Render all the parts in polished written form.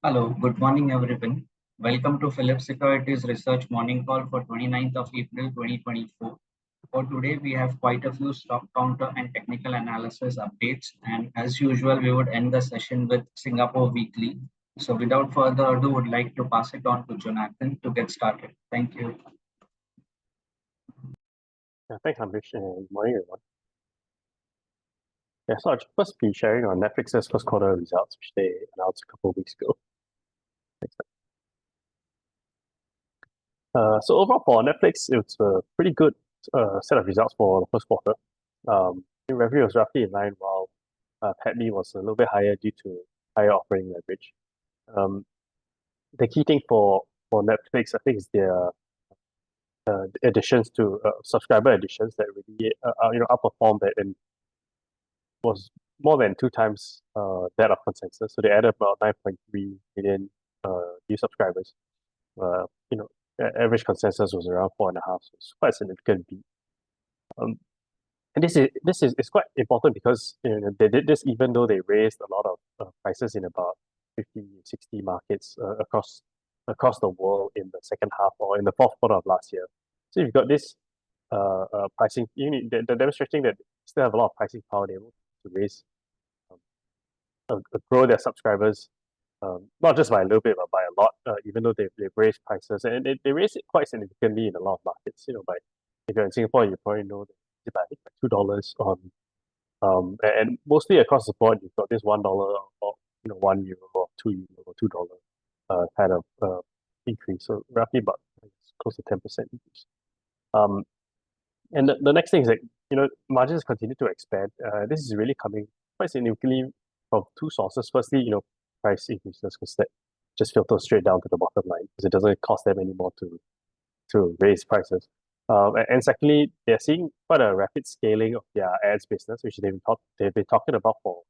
Hello, good morning everyone. Welcome to Phillip Securities Research Morning Call for 29th of April 2024. For today, we have quite a few stock counter and technical analysis updates. And as usual, we would end the session with Singapore Weekly. So without further ado, would like to pass it on to Jonathan to get started. Thank you. Thanks, Amrish, and good morning, everyone. So I'll first be sharing on Netflix's first quarter results, which they announced a couple of weeks ago. So overall for Netflix, it's a pretty good set of results for the first quarter. Revenue was roughly in line, while PATMI was a little bit higher due to higher operating leverage. The key thing for Netflix, I think, is their additions to subscriber additions that really outperformed it and was more than 2 times that of consensus. So they added about 9.3 million new subscribers. Average consensus was around 4.5, so it's quite a significant beat. And this is quite important because they did this even though they raised a lot of prices in about 50, 60 markets across the world in the second half or in the fourth quarter of last year. So you've got this pricing, they're demonstrating that they still have a lot of pricing power. They're able to raise, grow their subscribers, not just by a little bit, but by a lot, even though they've raised prices. And they raised it quite significantly in a lot of markets. If you're in Singapore, you probably know that it's about, I think, like $2 on, and mostly across the board, you've got this $1 or €1 or €2 or $2 kind of increase. So roughly about close to 10% increase. And the next thing is that margins continue to expand. This is really coming quite significantly from two sources. Firstly, price increases, because that just filters straight down to the bottom line because it doesn't cost them anymore to raise prices. And secondly, they're seeing quite a rapid scaling of their ads business, which they've been talking about for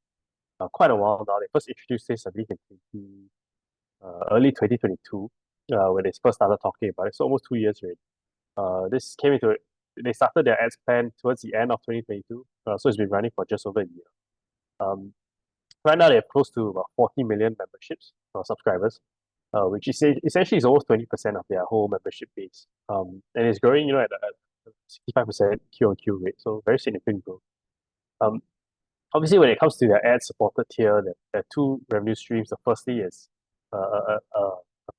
quite a while now. They first introduced this, I believe, in early 2022, when they first started talking about it. So almost 2 years already. They started their ads plan towards the end of 2022, so it's been running for just over a year. Right now, they have close to about 40 million memberships or subscribers, which is essentially is almost 20% of their whole membership base. And it's growing, at a 65% Q-on-Q rate, so very significant growth. Obviously, when it comes to their ad-supported tier, there are two revenue streams. The firstly is a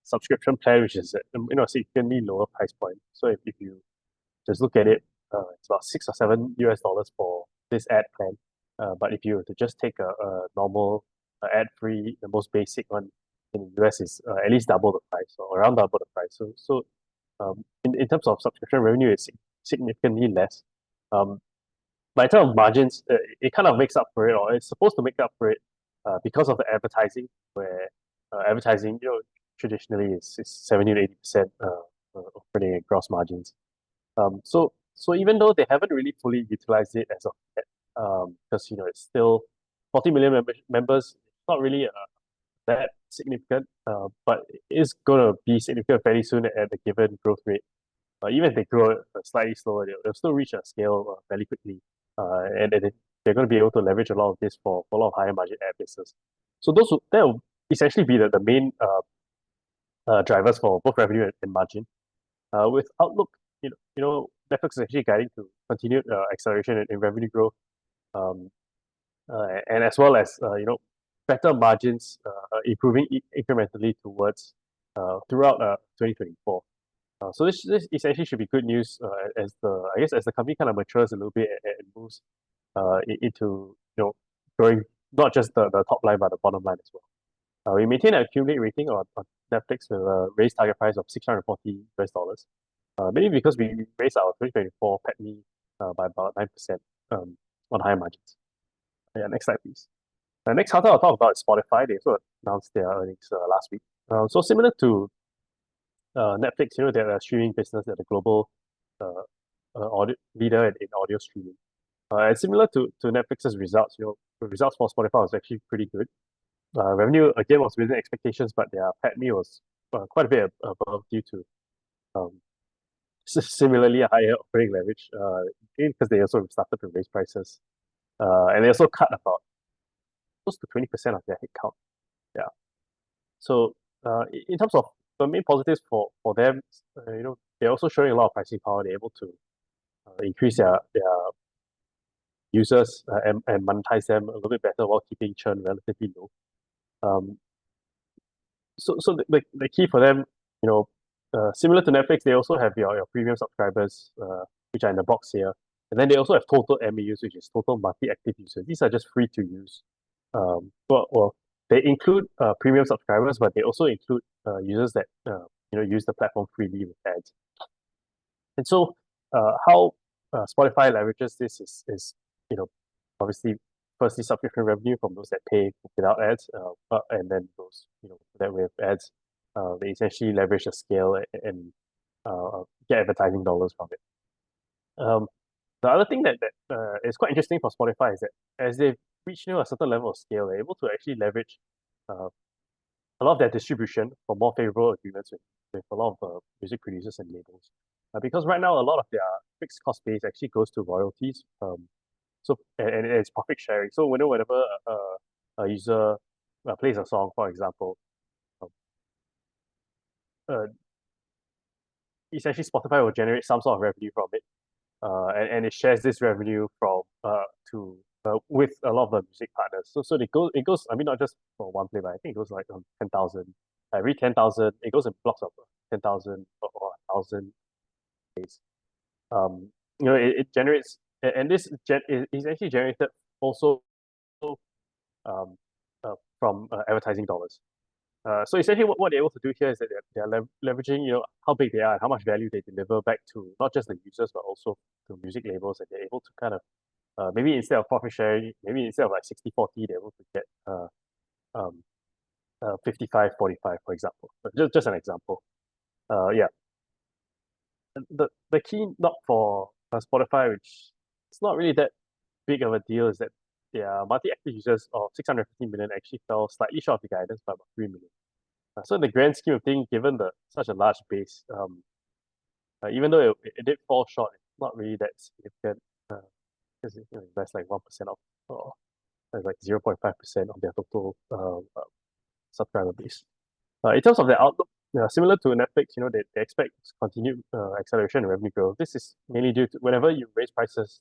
subscription plan, which is a significantly lower price point. So if you just look at it, it's about $6 or $7 for this ad plan. But if you were to just take a normal ad-free, the most basic one in the US is at least double the price or around double the price. So in terms of subscription revenue, it's significantly less. But in terms of margins, it kind of makes up for it, or it's supposed to make up for it because of the advertising, where advertising, traditionally is 70 to 80% operating at gross margins. So even though they haven't really fully utilized it as of yet, because it's still 40 million members, not really that significant, but it is going to be significant very soon at the given growth rate. Even if they grow slightly slower, they'll still reach a scale fairly quickly, and they're going to be able to leverage a lot of this for a lot of higher margin ad business. So that will essentially be the main drivers for both revenue and margin. With outlook, Netflix is actually guiding to continued acceleration in revenue growth, and as well as better margins improving incrementally throughout 2024. So this essentially should be good news as the company kind of matures a little bit and moves into growing not just the top line but the bottom line as well. We maintain an accumulate rating on Netflix with a raised target price of $640, mainly because we raised our 2024 PATMI by about 9% on higher margins. Next slide, please. The next title I'll talk about is Spotify. They also announced their earnings last week. So similar to Netflix, they're a streaming business. They're the global leader in audio streaming. And similar to Netflix's results, the results for Spotify was actually pretty good. Revenue, again, was within expectations, but their PATMI was quite a bit above due to similarly a higher operating leverage, because they also started to raise prices. And they also cut about close to 20% of their headcount. So in terms of the main positives for them, they're also showing a lot of pricing power. They're able to increase their users and monetize them a little bit better while keeping churn relatively low. Um, so the key for them, similar to Netflix, they also have your premium subscribers, which are in the box here. And then they also have total MAUs, which is total monthly active users. These are just free to use. Well, they include premium subscribers, but they also include users that use the platform freely with ads. And so, how Spotify leverages this is obviously firstly subscription revenue from those that pay without ads, and then those that with ads, they essentially leverage the scale and get advertising dollars from it. The other thing that is quite interesting for Spotify is that as they've reached a certain level of scale, they're able to actually leverage a lot of their distribution for more favorable agreements with a lot of music producers and labels. Because right now, a lot of their fixed cost base actually goes to royalties. And it's profit sharing. So whenever a user plays a song, for example, uh, essentially Spotify will generate some sort of revenue from it, and it shares this revenue from to with a lot of the music partners. So it goes. I mean, not just for one play, but I think it goes like 10,000. Every 10,000, it goes in blocks of 10,000 or 1,000 plays. It generates, and this is actually generated also from advertising dollars. So essentially, what they're able to do here is that they're leveraging, how big they are and how much value they deliver back to not just the users but also to music labels, and they're able to kind of maybe instead of profit sharing, maybe instead of like 60-40, they're able to get 55-45, for example. Just an example. Yeah. The key knock for Spotify, which it's not really that big of a deal, is that their monthly active users of 650 million actually fell slightly short of the guidance by about 3 million. So in the grand scheme of things, given such a large base, even though it did fall short, it's not really that significant because that's like 1% of, or that's like 0.5% of their total subscriber base. In terms of the outlook, similar to Netflix, they expect continued acceleration in revenue growth. This is mainly due to whenever you raise prices,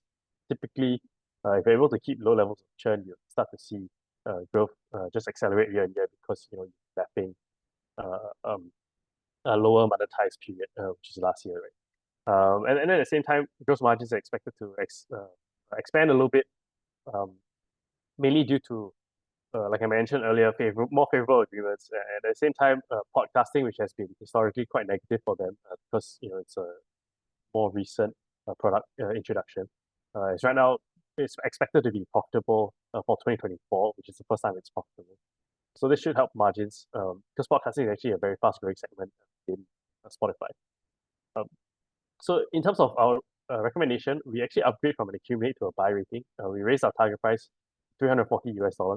typically, if you're able to keep low levels of churn, you start to see growth just accelerate year on year because you're lapping a lower monetized period, which is last year, right? And at the same time, gross margins are expected to expand a little bit, mainly due to, like I mentioned earlier, more favorable agreements. And at the same time, podcasting, which has been historically quite negative for them because it's a more recent product introduction. It's right now it's expected to be profitable for 2024, which is the first time it's profitable. So this should help margins because podcasting is actually a very fast-growing segment in Spotify. So in terms of our recommendation, we actually upgrade from an accumulate to a buy rating. We raised our target price $340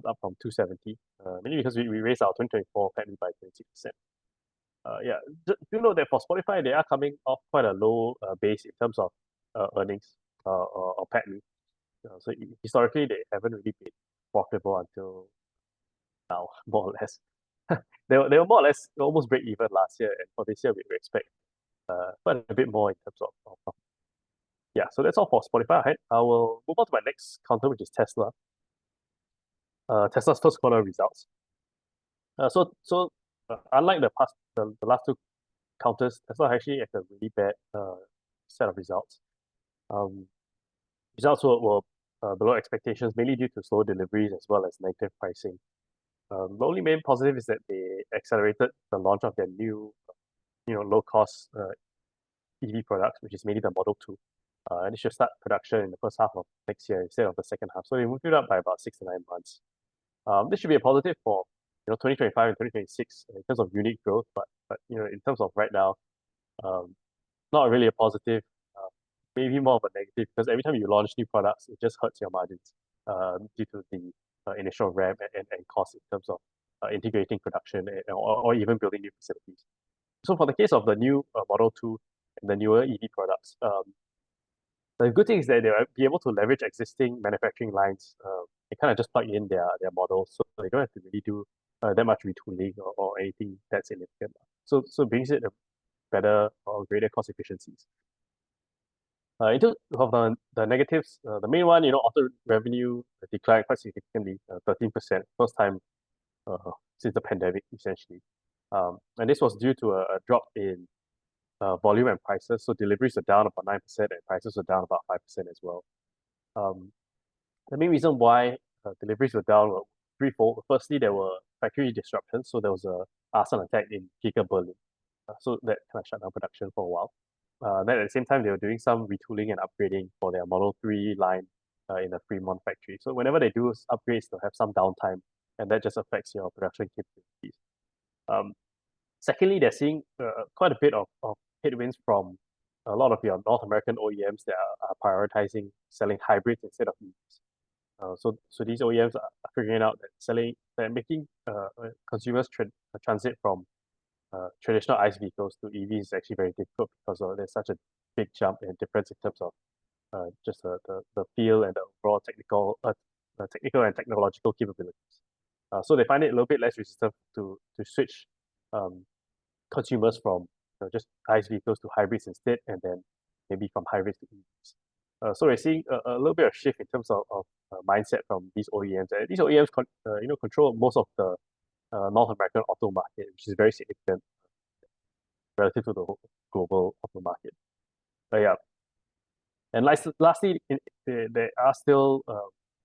up from 270, mainly because we raised our 2024 PATMI by 26%. Yeah, do note that for Spotify, they are coming off quite a low base in terms of earnings or PATMI. So historically, they haven't really been profitable until now, more or less. They were more or less almost break even last year, and for this year, we expect quite a bit more in terms of yeah. So that's all for Spotify. Right? I will move on to my next counter, which is Tesla. Tesla's first quarter results. Unlike the last two counters, Tesla actually had a really bad set of results. Results were below expectations, mainly due to slow deliveries as well as negative pricing. The only main positive is that they accelerated the launch of their new, low-cost EV products, which is mainly the Model 2. And it should start production in the first half of next year instead of the second half. So they moved it up by about 6 to 9 months. This should be a positive for 2025 and 2026 in terms of unit growth, but in terms of right now, not really a positive. Maybe more of a negative because every time you launch new products, it just hurts your margins due to the initial ramp and cost in terms of integrating production or even building new facilities. So for the case of the new Model 2 and the newer EV products, the good thing is that they'll be able to leverage existing manufacturing lines. They kind of just plug in their models, so they don't have to really do that much retooling or anything that's significant. So brings it a better or greater cost efficiencies. In terms of the negatives, the main one, auto revenue declined quite significantly, 13%, first time since the pandemic, essentially. And this was due to a drop in volume and prices. So deliveries are down about 9% and prices are down about 5% as well. The main reason why deliveries were down were threefold. Firstly, there were factory disruptions. So there was a arson attack in Keppel, Berlin. So that kind of shut down production for a while. Then at the same time, they were doing some retooling and upgrading for their Model 3 line in the Fremont factory. So whenever they do upgrades, they'll have some downtime, and that just affects your production capabilities. Secondly, they're seeing quite a bit of headwinds from a lot of your North American OEMs that are prioritizing selling hybrids instead of EVs. So these OEMs are figuring out that making consumers transit from traditional ICE vehicles to EVs is actually very difficult because there's such a big jump in difference in terms of just the feel and the overall technical and technological capabilities. So they find it a little bit less resistant to switch consumers from just ICE vehicles to hybrids instead, and then maybe from hybrids to EVs. So we're seeing a little bit of shift in terms of mindset from these OEMs. And these OEMs control most of the North American auto market, which is very significant relative to the global auto market. But yeah. And lastly, there are still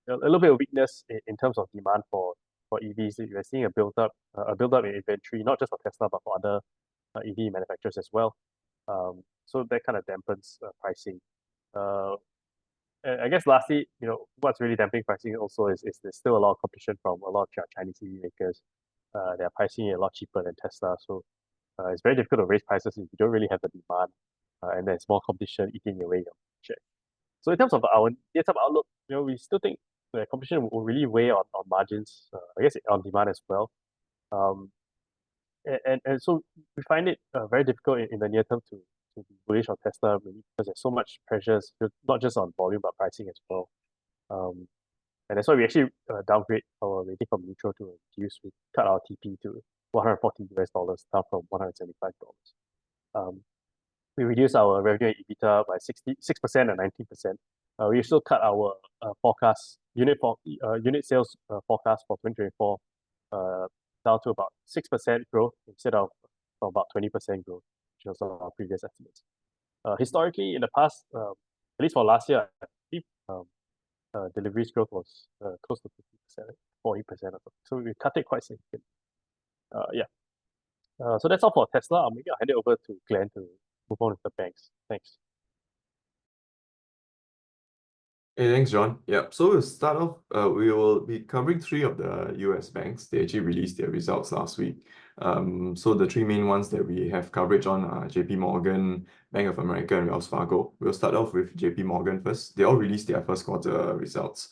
a little bit of weakness in terms of demand for EVs. You're seeing a build up in inventory, not just for Tesla, but for other EV manufacturers as well. So that kind of dampens pricing. And I guess lastly, what's really damping pricing also is there's still a lot of competition from a lot of Chinese EV makers. They're pricing it a lot cheaper than Tesla. So it's very difficult to raise prices if you don't really have the demand, and there's more competition eating away your share. So in terms of our near-term outlook, we still think the competition will really weigh on margins, I guess on demand as well. And so we find it very difficult in the near term to be bullish on Tesla, really, because there's so much pressures, not just on volume but pricing as well. And that's why we actually downgrade our rating from neutral to reduce. We cut our TP to $140 down from $175. We reduced our revenue and EBITDA by 66% and 19%. We also cut our forecast unit sales forecast for 2024 down to about 6% growth instead of about 20% growth, which was our previous estimates. Historically, in the past, at least for last year, I believe deliveries growth was close to 50%, 40% or something. So we cut it quite significantly. So that's all for Tesla. Maybe I'll hand it over to Glenn to move on with the banks. Thanks. Hey, thanks, John. Yeah, so we'll start off. We will be covering three of the US banks. They actually released their results last week. So the three main ones that we have coverage on are JPMorgan, Bank of America, and Wells Fargo. We'll start off with JPMorgan first. They all released their first quarter results.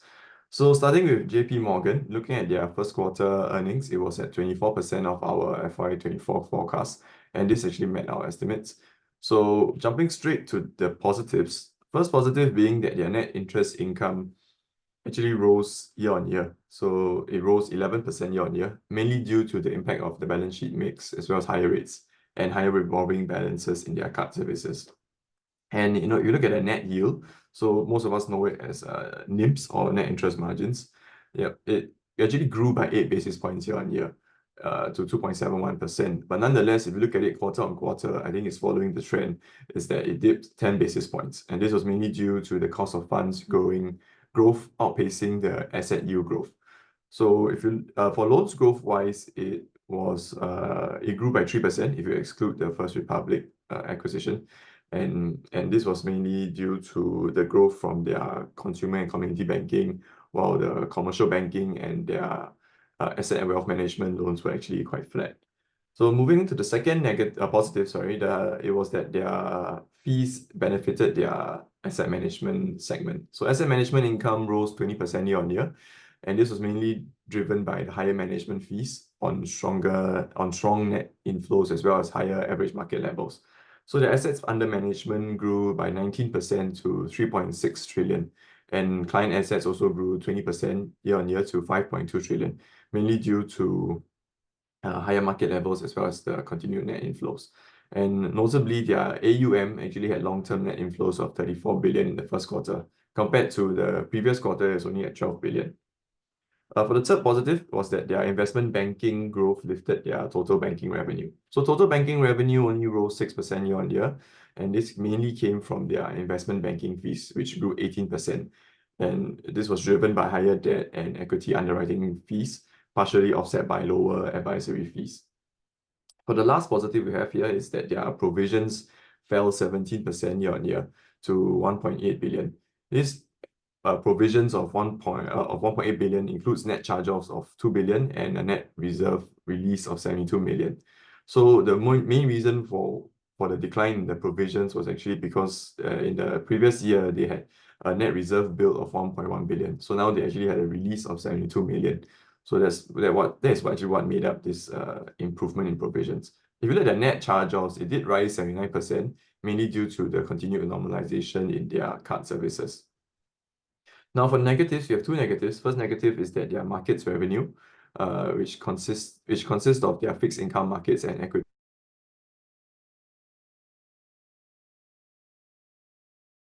So starting with JPMorgan, looking at their first quarter earnings, it was at 24% of our FY24 forecast, and this actually met our estimates. So jumping straight to the positives, first positive being that their net interest income actually rose year on year. So it rose 11% year on year, mainly due to the impact of the balance sheet mix, as well as higher rates and higher revolving balances in their card services. And you look at the net yield, so most of us know it as NIMs or net interest margins. Yeah, it actually grew by 8 basis points year on year to 2.71%. But nonetheless, if you look at it quarter on quarter, I think it's following the trend, is that it dipped 10 basis points. And this was mainly due to the cost of funds growth outpacing the asset yield growth. So if you for loans growth wise, it grew by 3% if you exclude the First Republic acquisition. And this was mainly due to the growth from their consumer and community banking, while the commercial banking and their asset and wealth management loans were actually quite flat. So moving to the second positive, it was that their fees benefited their asset management segment. So asset management income rose 20% year on year, and this was mainly driven by the higher management fees on strong net inflows as well as higher average market levels. So the assets under management grew by 19% to 3.6 trillion, and client assets also grew 20% year on year to 5.2 trillion, mainly due to higher market levels as well as the continued net inflows. And notably, their AUM actually had long-term net inflows of 34 billion in the first quarter, compared to the previous quarter is only at 12 billion. For the third positive was that their investment banking growth lifted their total banking revenue. So total banking revenue only rose 6% year on year, and this mainly came from their investment banking fees, which grew 18%. And this was driven by higher debt and equity underwriting fees, partially offset by lower advisory fees. For the last positive we have here is that their provisions fell 17% year on year to 1.8 billion. This provisions of 1.8 billion includes net charge-offs of 2 billion and a net reserve release of 72 million. So the main reason for the decline in the provisions was actually because in the previous year they had a net reserve build of 1.1 billion. So now they actually had a release of 72 million. So that's actually what made up this improvement in provisions. If you look at the net charge-offs, it did rise 79%, mainly due to the continued normalization in their card services. Now for negatives, you have two negatives. First negative is that their markets revenue, which consists of their fixed income markets and equity.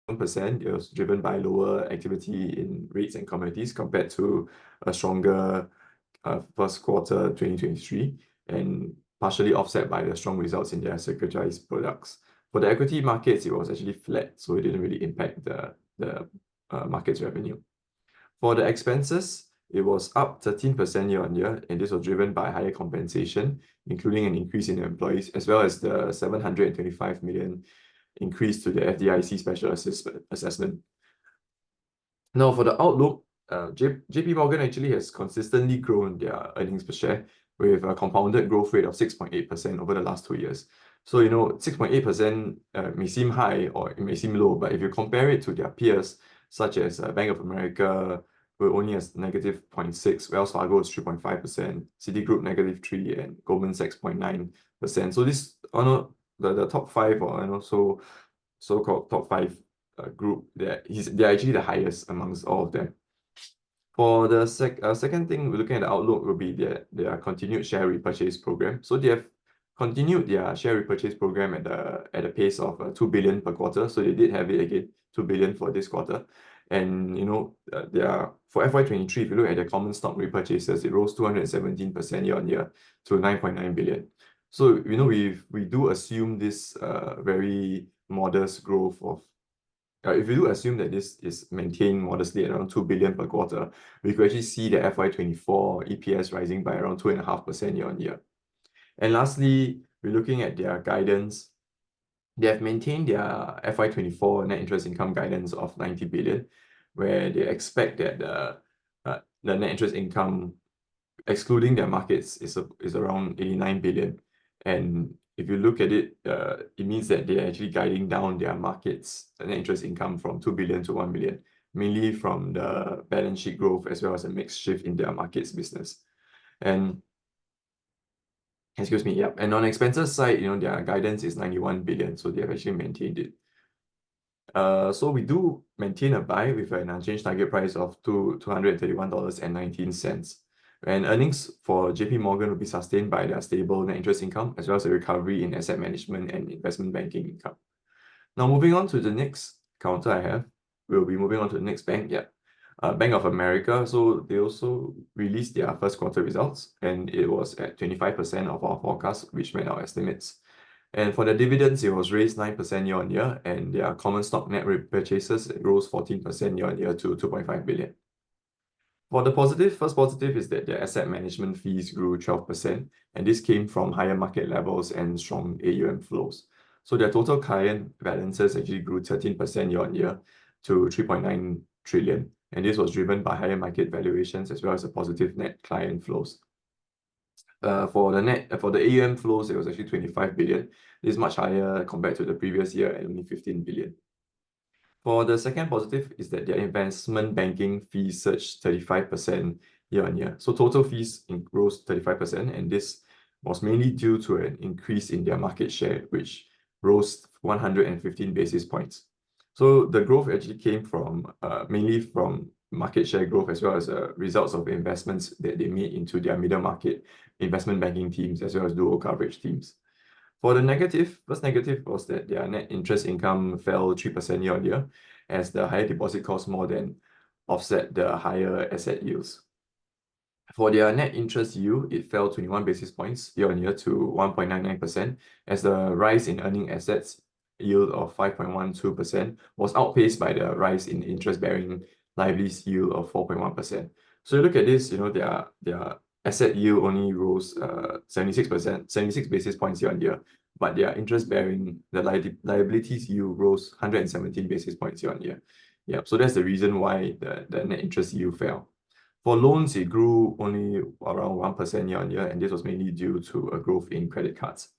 It was driven by lower activity in rates and commodities compared to a stronger first quarter 2023, and partially offset by the strong results in their securitized products. For the equity markets, it was actually flat, so it didn't really impact the markets revenue. For the expenses, it was up 13% year on year, and this was driven by higher compensation, including an increase in employees, as well as the 725 million increase to the FDIC special assessment. Now for the outlook, JPMorgan actually has consistently grown their earnings per share with a compounded growth rate of 6.8% over the last 2 years. So, 6.8% may seem high or it may seem low, but if you compare it to their peers, such as Bank of America, we're only as negative 0.6%, Wells Fargo is 3.5%, Citigroup negative 3%, and Goldman Sachs 0.9%. So this, the top five, or so-called top five group, they're actually the highest amongst all of them. For the second thing, we're looking at the outlook will be their continued share repurchase program. So they have continued their share repurchase program at a pace of 2 billion per quarter. So they did have it again, 2 billion for this quarter. And for FY23, if you look at their common stock repurchases, it rose 217% year on year to 9.9 billion. So we do assume this very modest growth of. If you do assume that this is maintained modestly at around 2 billion per quarter, we could actually see the FY24 EPS rising by around 2.5% year on year. And lastly, we're looking at their guidance. They have maintained their FY24 net interest income guidance of 90 billion, where they expect that the net interest income, excluding their markets, is around 89 billion. And if you look at it, it means that they're actually guiding down their markets net interest income from 2 billion to 1 billion, mainly from the balance sheet growth as well as a mix shift in their markets business. And and on expenses side, their guidance is 91 billion, so they have actually maintained it. So we do maintain a buy with an unchanged target price of $231.19. And earnings for JPMorgan will be sustained by their stable net interest income, as well as a recovery in asset management and investment banking income. Now, moving on to the next counter I have, we'll be moving on to the next bank. Bank of America. So they also released their first quarter results, and it was at 25% of our forecast, which met our estimates. And for the dividends, it was raised 9% year on year, and their common stock net repurchases rose 14% year on year to 2.5 billion. For the first positive is that their asset management fees grew 12%, and this came from higher market levels and strong AUM flows. So their total client balances actually grew 13% year on year to 3.9 trillion, and this was driven by higher market valuations as well as a positive net client flows. For the AUM flows, it was actually 25 billion. This is much higher compared to the previous year at only 15 billion. For the second positive is that their investment banking fees surged 35% year on year. So total fees rose 35%, and this was mainly due to an increase in their market share, which rose 115 basis points. So the growth actually came from mainly from market share growth as well as results of investments that they made into their middle market investment banking teams as well as dual coverage teams. For the negative, first negative was that their net interest income fell 3% year-on-year as the higher deposit costs more than offset the higher asset yields. For their net interest yield, it fell 21 basis points year-on-year to 1.99% as the rise in earning assets yield of 5.12% was outpaced by the rise in interest-bearing liabilities yield of 4.1%. So you look at this, their asset yield only rose 76 basis points year-on-year, but their interest-bearing, the liabilities yield rose 117 basis points year-on-year. Yeah, so that's the reason why the net interest yield fell. For loans, it grew only around 1% year-on-year, and this was mainly due to a growth in credit cards.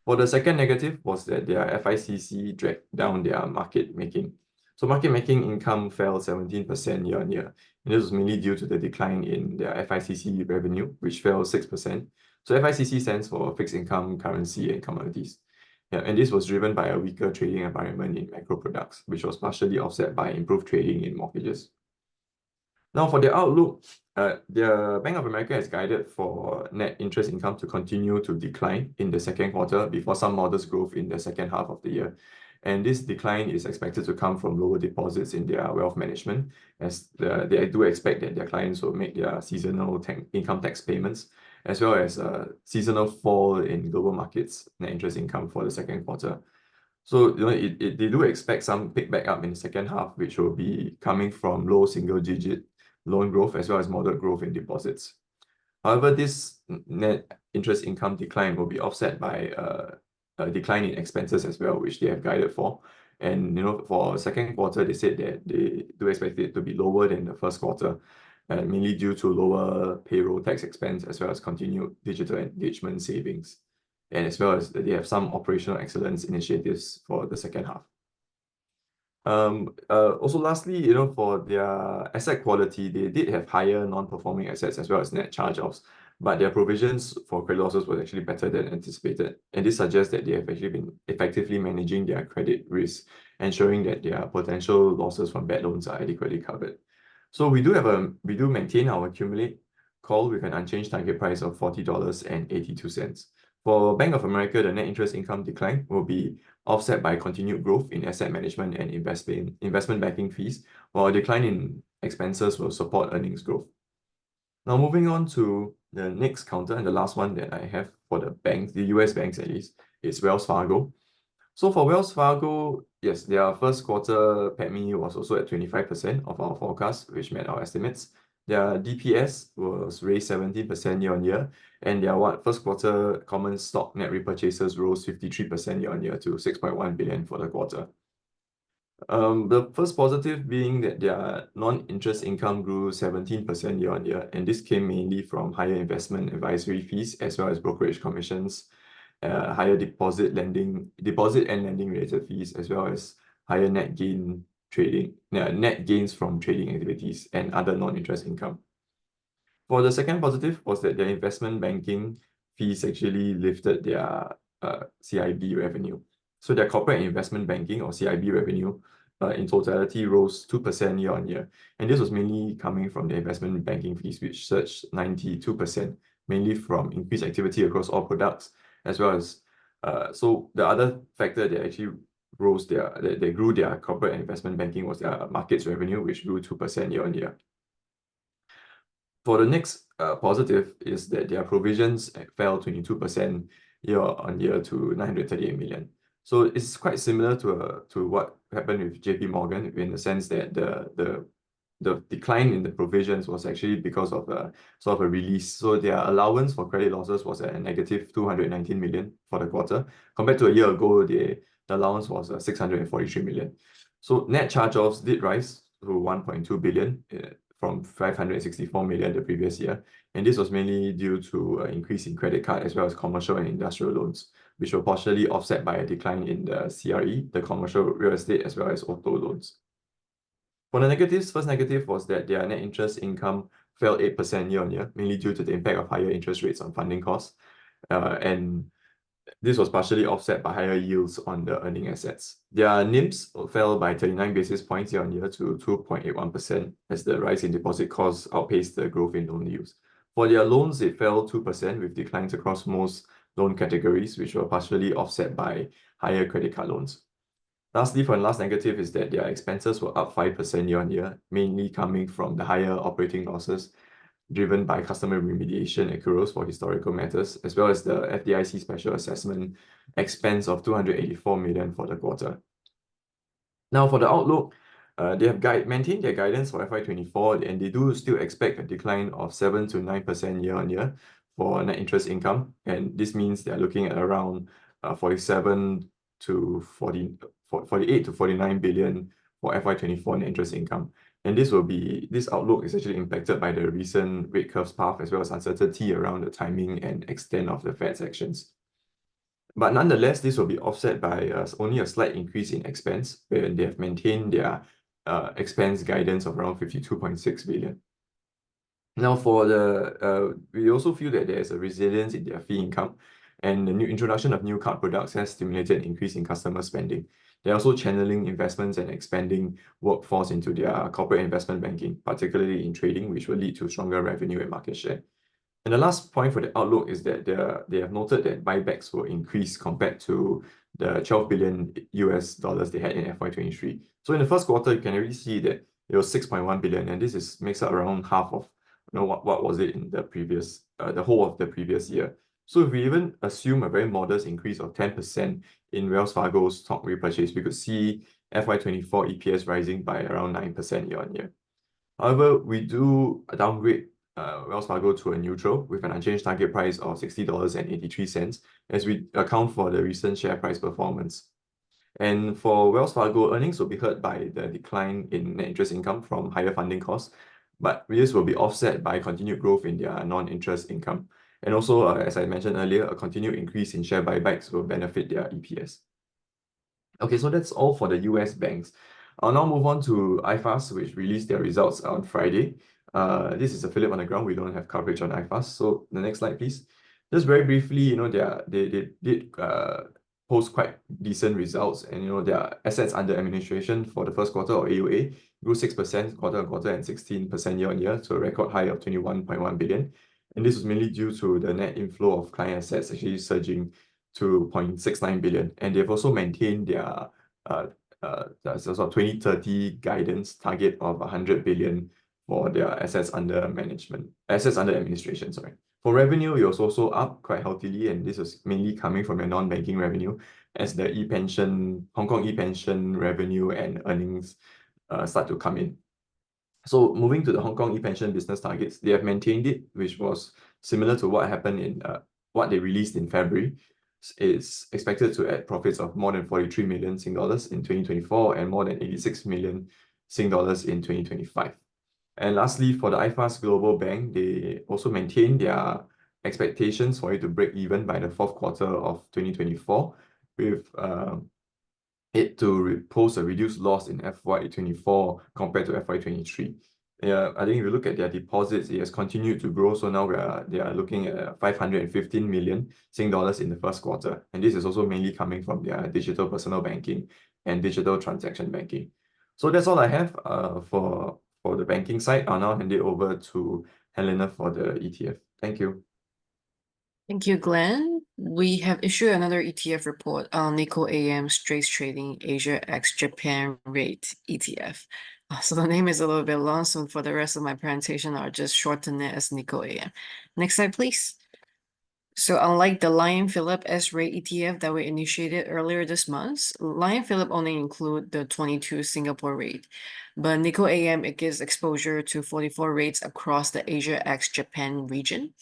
For the second negative was that their FICC dragged down their market making. So market making income fell 17% year-on-year, and this was mainly due to the decline in their FICC revenue, which fell 6%. So FICC stands for fixed income, currency, and commodities. Yeah, and this was driven by a weaker trading environment in macro products, which was partially offset by improved trading in mortgages. Now, for the outlook, the Bank of America has guided for net interest income to continue to decline in the second quarter before some modest growth in the second half of the year. And this decline is expected to come from lower deposits in their wealth management, as they do expect that their clients will make their seasonal income tax payments, as well as a seasonal fall in global markets net interest income for the second quarter. So they do expect some pick back up in the second half, which will be coming from low single-digit loan growth as well as moderate growth in deposits. However, this net interest income decline will be offset by a decline in expenses as well, which they have guided for. And for second quarter, they said that they do expect it to be lower than the first quarter, mainly due to lower payroll tax expense as well as continued digital engagement savings, and as well as they have some operational excellence initiatives for the second half. Also, lastly, for their asset quality, they did have higher non-performing assets as well as net charge-offs, but their provisions for credit losses was actually better than anticipated. And this suggests that they have actually been effectively managing their credit risk, ensuring that their potential losses from bad loans are adequately covered. So we do maintain our accumulate call with an unchanged target price of $40.82. For Bank of America, the net interest income decline will be offset by continued growth in asset management and investment banking fees, while a decline in expenses will support earnings growth. Now, moving on to the next counter, and the last one that I have for the banks, the US banks at least, is Wells Fargo. So for Wells Fargo, yes, their first quarter PATMI was also at 25% of our forecast, which met our estimates. Their DPS was raised 17% year-on-year, and their first quarter common stock net repurchases rose 53% year-on-year to 6.1 billion for the quarter. The first positive being that their non-interest income grew 17% year-on-year, and this came mainly from higher investment advisory fees as well as brokerage commissions, higher deposit and lending related fees, as well as higher net gains from trading activities and other non-interest income. For the second positive was that their investment banking fees actually lifted their CIB revenue. So their corporate investment banking or CIB revenue in totality rose 2% year-on-year. And this was mainly coming from the investment banking fees, which surged 92%, mainly from increased activity across all products, as well as so the other factor that actually they grew their corporate investment banking was their markets revenue, which grew 2% year-on-year. For the next positive is that their provisions fell 22% year-on-year to 938 million. So it's quite similar to what happened with JPMorgan, in the sense that the decline in the provisions was actually because of sort of a release. So their allowance for credit losses was at a negative 219 million for the quarter. Compared to a year ago, the allowance was 643 million. So net charge-offs did rise to 1.2 billion from 564 million the previous year. And this was mainly due to an increase in credit card as well as commercial and industrial loans, which were partially offset by a decline in the CRE, the commercial real estate, as well as auto loans. For the negatives, first negative was that their net interest income fell 8% year-on-year, mainly due to the impact of higher interest rates on funding costs. And This was partially offset by higher yields on the earning assets. Their NIMs fell by 39 basis points year-on-year to 2.81% as the rise in deposit costs outpaced the growth in loan yields. For their loans, it fell 2% with declines across most loan categories, which were partially offset by higher credit card loans. Lastly, for the last negative is that their expenses were up 5% year-on-year, mainly coming from the higher operating losses driven by customer remediation accruals for historical matters, as well as the FDIC special assessment expense of 284 million for the quarter. Now, for the outlook, they have maintained their guidance for FY24, and they do still expect a decline of 7 to 9% year-on-year for net interest income, and this means they are looking at around 48 to 49 billion for FY24 net interest income. And this outlook is actually impacted by the recent rate curves path, as well as uncertainty around the timing and extent of the Fed's actions. But nonetheless, this will be offset by only a slight increase in expense, where they have maintained their expense guidance of around 52.6 billion. Now, we also feel that there is a resilience in their fee income, and the new introduction of new card products has stimulated an increase in customer spending. They're also channeling investments and expanding workforce into their corporate investment banking, particularly in trading, which will lead to stronger revenue and market share. And the last point for the outlook is that they have noted that buybacks will increase compared to the $12 billion they had in FY23. So in the first quarter, you can already see that it was 6.1 billion, and this makes up around half of what was it in the previous the whole of the previous year. So if we even assume a very modest increase of 10% in Wells Fargo's stock repurchase, we could see FY24 EPS rising by around 9% year-on-year. However, we do downgrade Wells Fargo to a neutral with an unchanged target price of $60.83 as we account for the recent share price performance. And for Wells Fargo, earnings will be hurt by the decline in net interest income from higher funding costs, but this will be offset by continued growth in their non-interest income. And also, as I mentioned earlier, a continued increase in share buybacks will benefit their EPS. Okay, so that's all for the US banks. I'll now move on to iFast, which released their results on Friday. This is a Phillip on the ground. We don't have coverage on iFast. So the next slide, please. Just very briefly, they did post quite decent results, and their assets under administration for the first quarter, or AUA, grew 6% quarter-on-quarter and 16% year-on-year to a record high of 21.1 billion. And this was mainly due to the net inflow of client assets actually surging to 0.69 billion. And they've also maintained their 2030 guidance target of 100 billion for their assets under administration. For revenue, it was also up quite healthily, and this was mainly coming from their non-banking revenue as the Hong Kong e-pension revenue and earnings start to come in. So moving to the Hong Kong e-pension business targets, they have maintained it, which was similar to what happened in what they released in February. It's expected to add profits of more than 43 million Sing dollars in 2024 and more than 86 million Sing dollars in 2025. And lastly, for the iFast Global Bank, they also maintained their expectations for it to break even by the fourth quarter of 2024, with it to post a reduced loss in FY24 compared to FY23. I think if you look at their deposits, it has continued to grow. So now they are looking at 515 million Sing dollars in the first quarter. And this is also mainly coming from their digital personal banking and digital transaction banking. So that's all I have for the banking side. I'll now hand it over to Helena for the ETF. Thank you. Thank you, Glenn. We have issued another ETF report on NikkoAM Straits Trading Asia x Japan REIT ETF. So the name is a little bit long, so for the rest of my presentation, I'll just shorten it as NikkoAM. Next slide, please. So unlike the Lion Phillip S-REIT ETF that we initiated earlier this month, Lion Phillip only include the 22 Singapore REIT, but NikkoAM, it gives exposure to 44 REITs across the Asia x Japan region.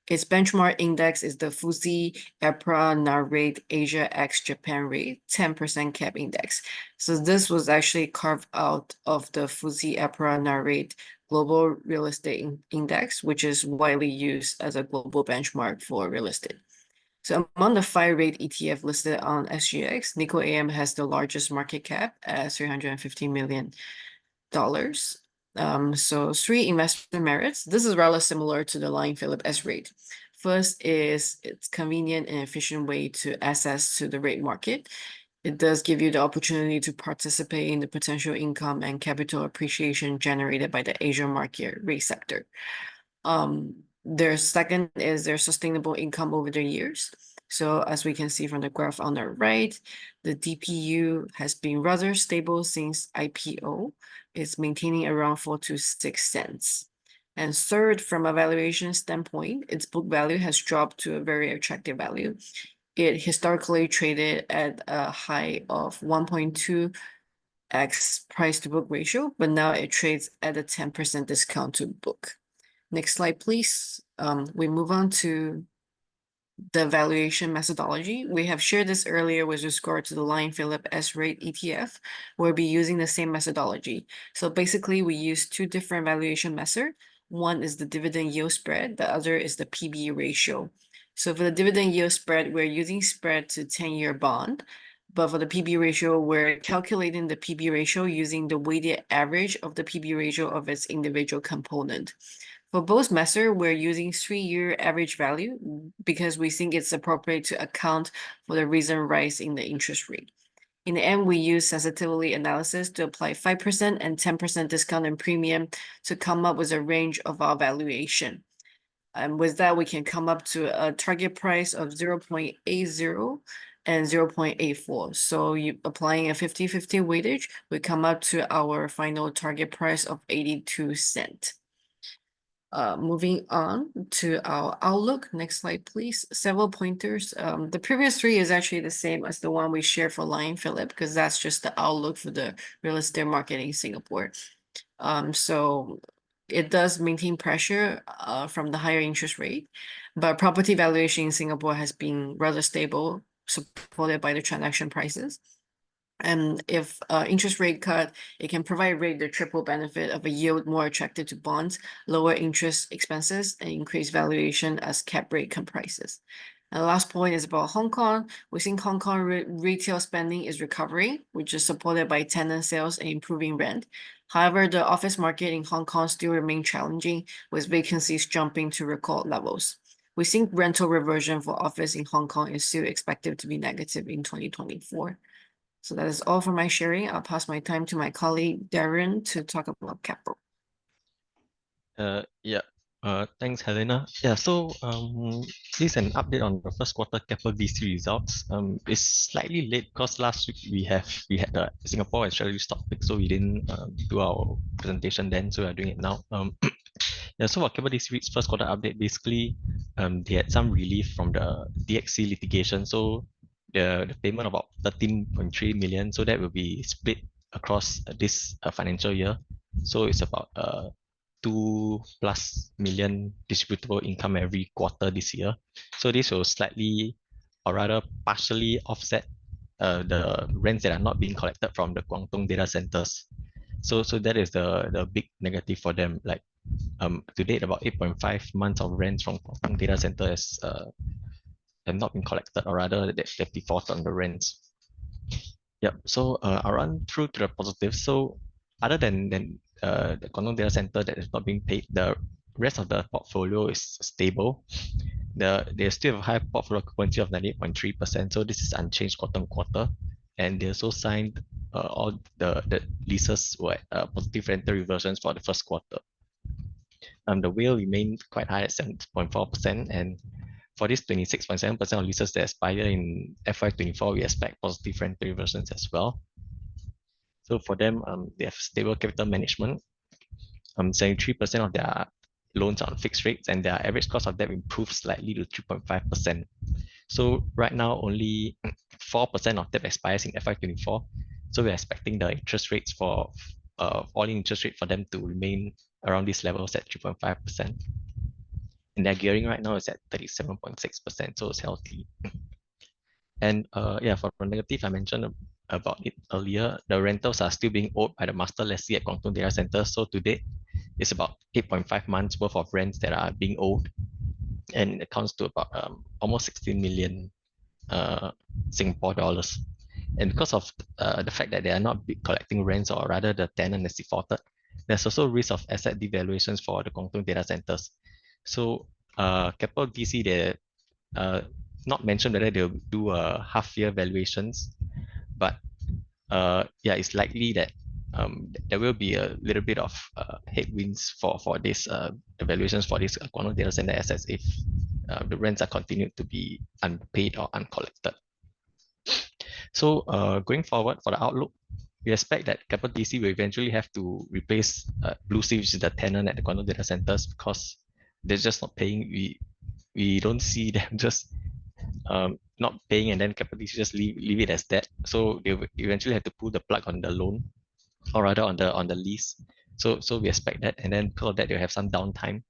Its benchmark index is the FTSE EPRA Nareit Asia x Japan REIT 10% cap index. So this was actually carved out of the FTSE EPRA Nareit Global Real Estate Index, which is widely used as a global benchmark for real estate. So among the 5 REIT ETF listed on SGX, NikkoAM has the largest market cap at $350 million. So 3 investment merits. This is rather similar to the Lion Phillip S-REIT. First is its convenient and efficient way to access to the rate market. It does give you the opportunity to participate in the potential income and capital appreciation generated by the Asian market rate sector. Their second is their sustainable income over the years. So as we can see from the graph on the right, the DPU has been rather stable since IPO. It's maintaining around 4 to 6 cents. And third, from a valuation standpoint, its book value has dropped to a very attractive value. It historically traded at a high of 1.2x price to book ratio, but now it trades at a 10% discount to book. Next slide, please. We move on to the valuation methodology. We have shared this earlier with regard to the Phillip S-REIT ETF. We'll be using the same methodology. So basically, we use two different valuation methods. One is the dividend yield spread. The other is the PB ratio. So for the dividend yield spread, we're using spread to 10-year bond. But for the PB ratio, we're calculating the PB ratio using the weighted average of the PB ratio of its individual component. For both methods, we're using 3-year average value because we think it's appropriate to account for the recent rise in the interest rate. In the end, we use sensitivity analysis to apply 5% and 10% discount and premium to come up with a range of our valuation. And with that, we can come up to a target price of 0.80 and 0.84. So you applying a 50-50 weightage, we come up to our final target price of 82 cents. Moving on to our outlook. Next slide, please. Several pointers. The previous three is actually the same as the one we shared for Phillip, because that's just the outlook for the real estate market in Singapore. So it does maintain pressure from the higher interest rate, but property valuation in Singapore has been rather stable, supported by the transaction prices. And if interest rate cut, it can provide REIT the triple benefit of a yield more attractive to bonds, lower interest expenses, and increased valuation as cap rate comprises. And the last point is about Hong Kong. We think Hong Kong retail spending is recovering, which is supported by tenant sales and improving rent. However, the office market in Hong Kong still remains challenging, with vacancies jumping to record levels. We think rental reversion for office in Hong Kong is still expected to be negative in 2024. So that is all for my sharing. I'll pass my time to my colleague, Darren, to talk about Keppel. Thanks, Helena. So this is an update on the first quarter Keppel DC results. It's slightly late because last week we had the Singapore Australia stock pick, so we didn't do our presentation then, so we're doing it now. So for Keppel DC REIT's first quarter update, basically they had some relief from the DXC litigation. So the payment of about 13.3 million, so that will be split across this financial year. So it's about 2+ million distributable income every quarter this year. So this will slightly, or rather partially, offset the rents that are not being collected from the Guangdong data centers. So that is the big negative for them. Like to date, about 8.5 months of rents from Guangdong data centers have not been collected, or rather they've defaulted on the rents. So I'll run through to the positives. So other than the Guangdong data center that is not being paid, the rest of the portfolio is stable. They still have a high portfolio occupancy of 98.3%, so this is unchanged quarter-on-quarter. And they also signed all the leases were positive rental reversions for the first quarter. The WALE remained quite high at 7.4%, and for this 26.7% of leases that expire in FY24, we expect positive rental reversions as well. So for them, they have stable capital management. 73% of their loans are on fixed rates, and their average cost of debt improved slightly to 3.5%. So right now, only 4% of debt expires in FY24. So we're expecting the interest rates for all-in interest rate for them to remain around these levels at 3.5%. And their gearing right now is at 37.6%, so it's healthy. And for the negative, I mentioned about it earlier, the rentals are still being owed by the master lessee at Guangdong Data Center. So to date, it's about 8.5 months worth of rents that are being owed, and it comes to about almost 16 million Singapore dollars. And because of the fact that they are not collecting rents, or rather the tenant is defaulted, there's also risk of asset devaluations for the Guangdong data centers. So Keppel DC, they not mentioned whether they'll do half-year valuations, but yeah, it's likely that there will be a little bit of headwinds for this evaluations for these quantum data center assets if the rents are continued to be unpaid or uncollected. So going forward for the outlook, we expect that Keppel DC will eventually have to replace Blue Sea, which is the tenant at the quantum data centers, because they're just not paying. We don't see them just not paying and then Keppel DC just leave it as that. So they will eventually have to pull the plug on the loan, or rather on the lease. So we expect that, and then because of that they'll have some downtime.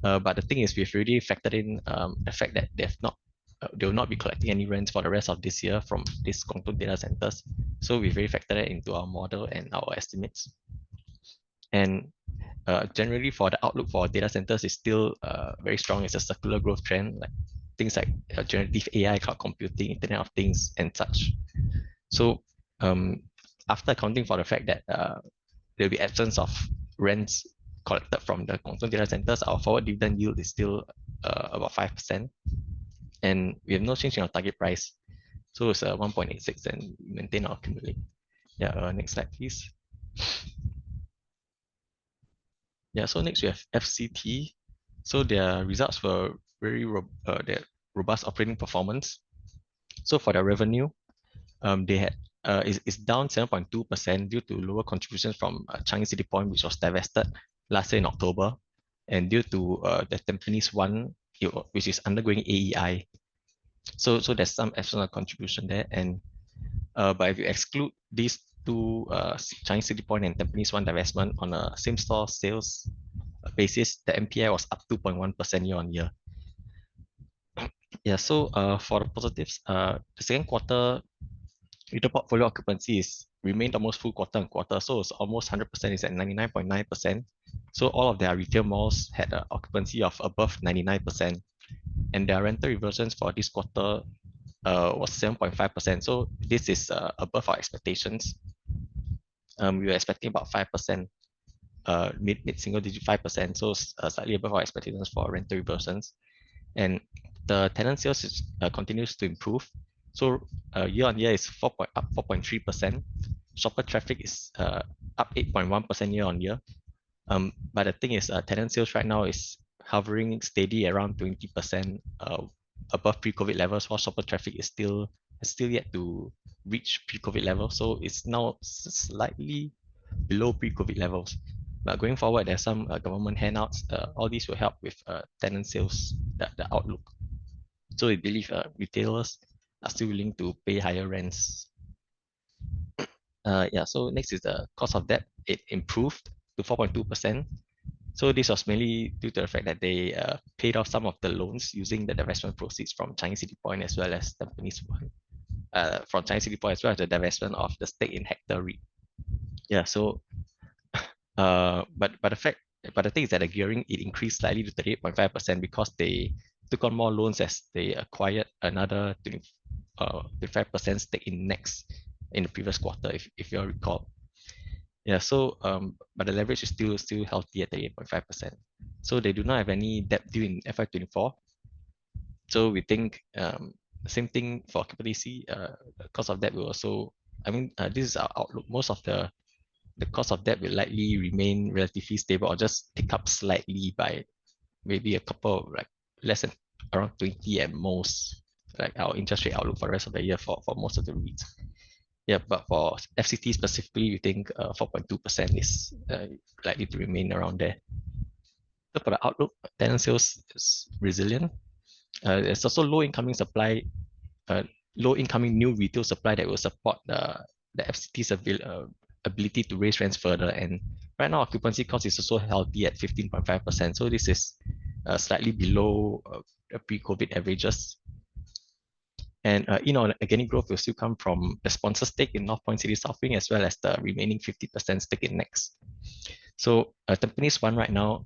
But the thing is, we've already factored in the fact that they will not be collecting any rents for the rest of this year from these quantum data centers. So we've already factored it into our model and our estimates. And generally for the outlook for data centers is still very strong. It's a circular growth trend, like things like generative AI, cloud computing, Internet of Things, and such. So after accounting for the fact that there'll be absence of rents collected from the quantum data centers, our forward dividend yield is still about 5%. And we have no change in our target price. So it's 1.86 and maintain our accumulate. Yeah, next slide, please. Yeah, so next we have FCT. So their results were very their robust operating performance. So for their revenue, they had is down 7.2% due to lower contributions from Changi City Point, which was divested last year in October, and due to the Tampines One, which is undergoing AEI. So there's some external contribution there, and but if you exclude these two, Changi City Point and Tampines One divestment, on a same-store sales basis, the MPI was up 2.1% year on year. Yeah, so for the positives, the second quarter, retail portfolio occupancy is remained almost full quarter on quarter, so it's almost 100%, is at 99.9%. So all of their retail malls had an occupancy of above 99%, and their rental reversions for this quarter was 7.5%. So this is above our expectations. We were expecting about 5%, mid single digit 5%, so slightly above our expectations for rental reversions. And the tenant sales is, continues to improve. So year on year is up 4.3%. Shopper traffic is up 8.1% year on year. But the thing is, tenant sales right now is hovering steady around 20% above pre-COVID levels, while shopper traffic is still yet to reach pre-COVID levels. So it's now slightly below pre-COVID levels. But going forward, there's some government handouts. All these will help with tenant sales, the outlook. So we believe retailers are still willing to pay higher rents. Yeah, so next is the cost of debt. It improved to 4.2%. So this was mainly due to the fact that they paid off some of the loans using the divestment proceeds from Changi City Point as well as Tampines One. From Changi City Point as well as the divestment of the stake in Hector REIT. Yeah, so but the thing is that the gearing, it increased slightly to 38.5% because they took on more loans as they acquired another 25% stake in Next in the previous quarter, if you recall. Yeah, so but the leverage is still healthy at 38.5%. So they do not have any debt due in FY24. So we think same thing for Keppel DC. The cost of debt will also, this is our outlook. Most of the cost of debt will likely remain relatively stable or just pick up slightly by maybe a couple of, like, less than around 20 at most, like our interest rate outlook for the rest of the year for most of the REITs. Yeah, but for FCT specifically, we think 4.2% is likely to remain around there. So for the outlook, tenant sales is resilient. There's also low incoming supply, low incoming new retail supply that will support the FCT's ability to raise rents further. And right now, occupancy cost is also healthy at 15.5%. So this is slightly below pre-COVID averages. And organic growth will still come from the sponsor stake in North Point City South Wing as well as the remaining 50% stake in Next. So Tampines One right now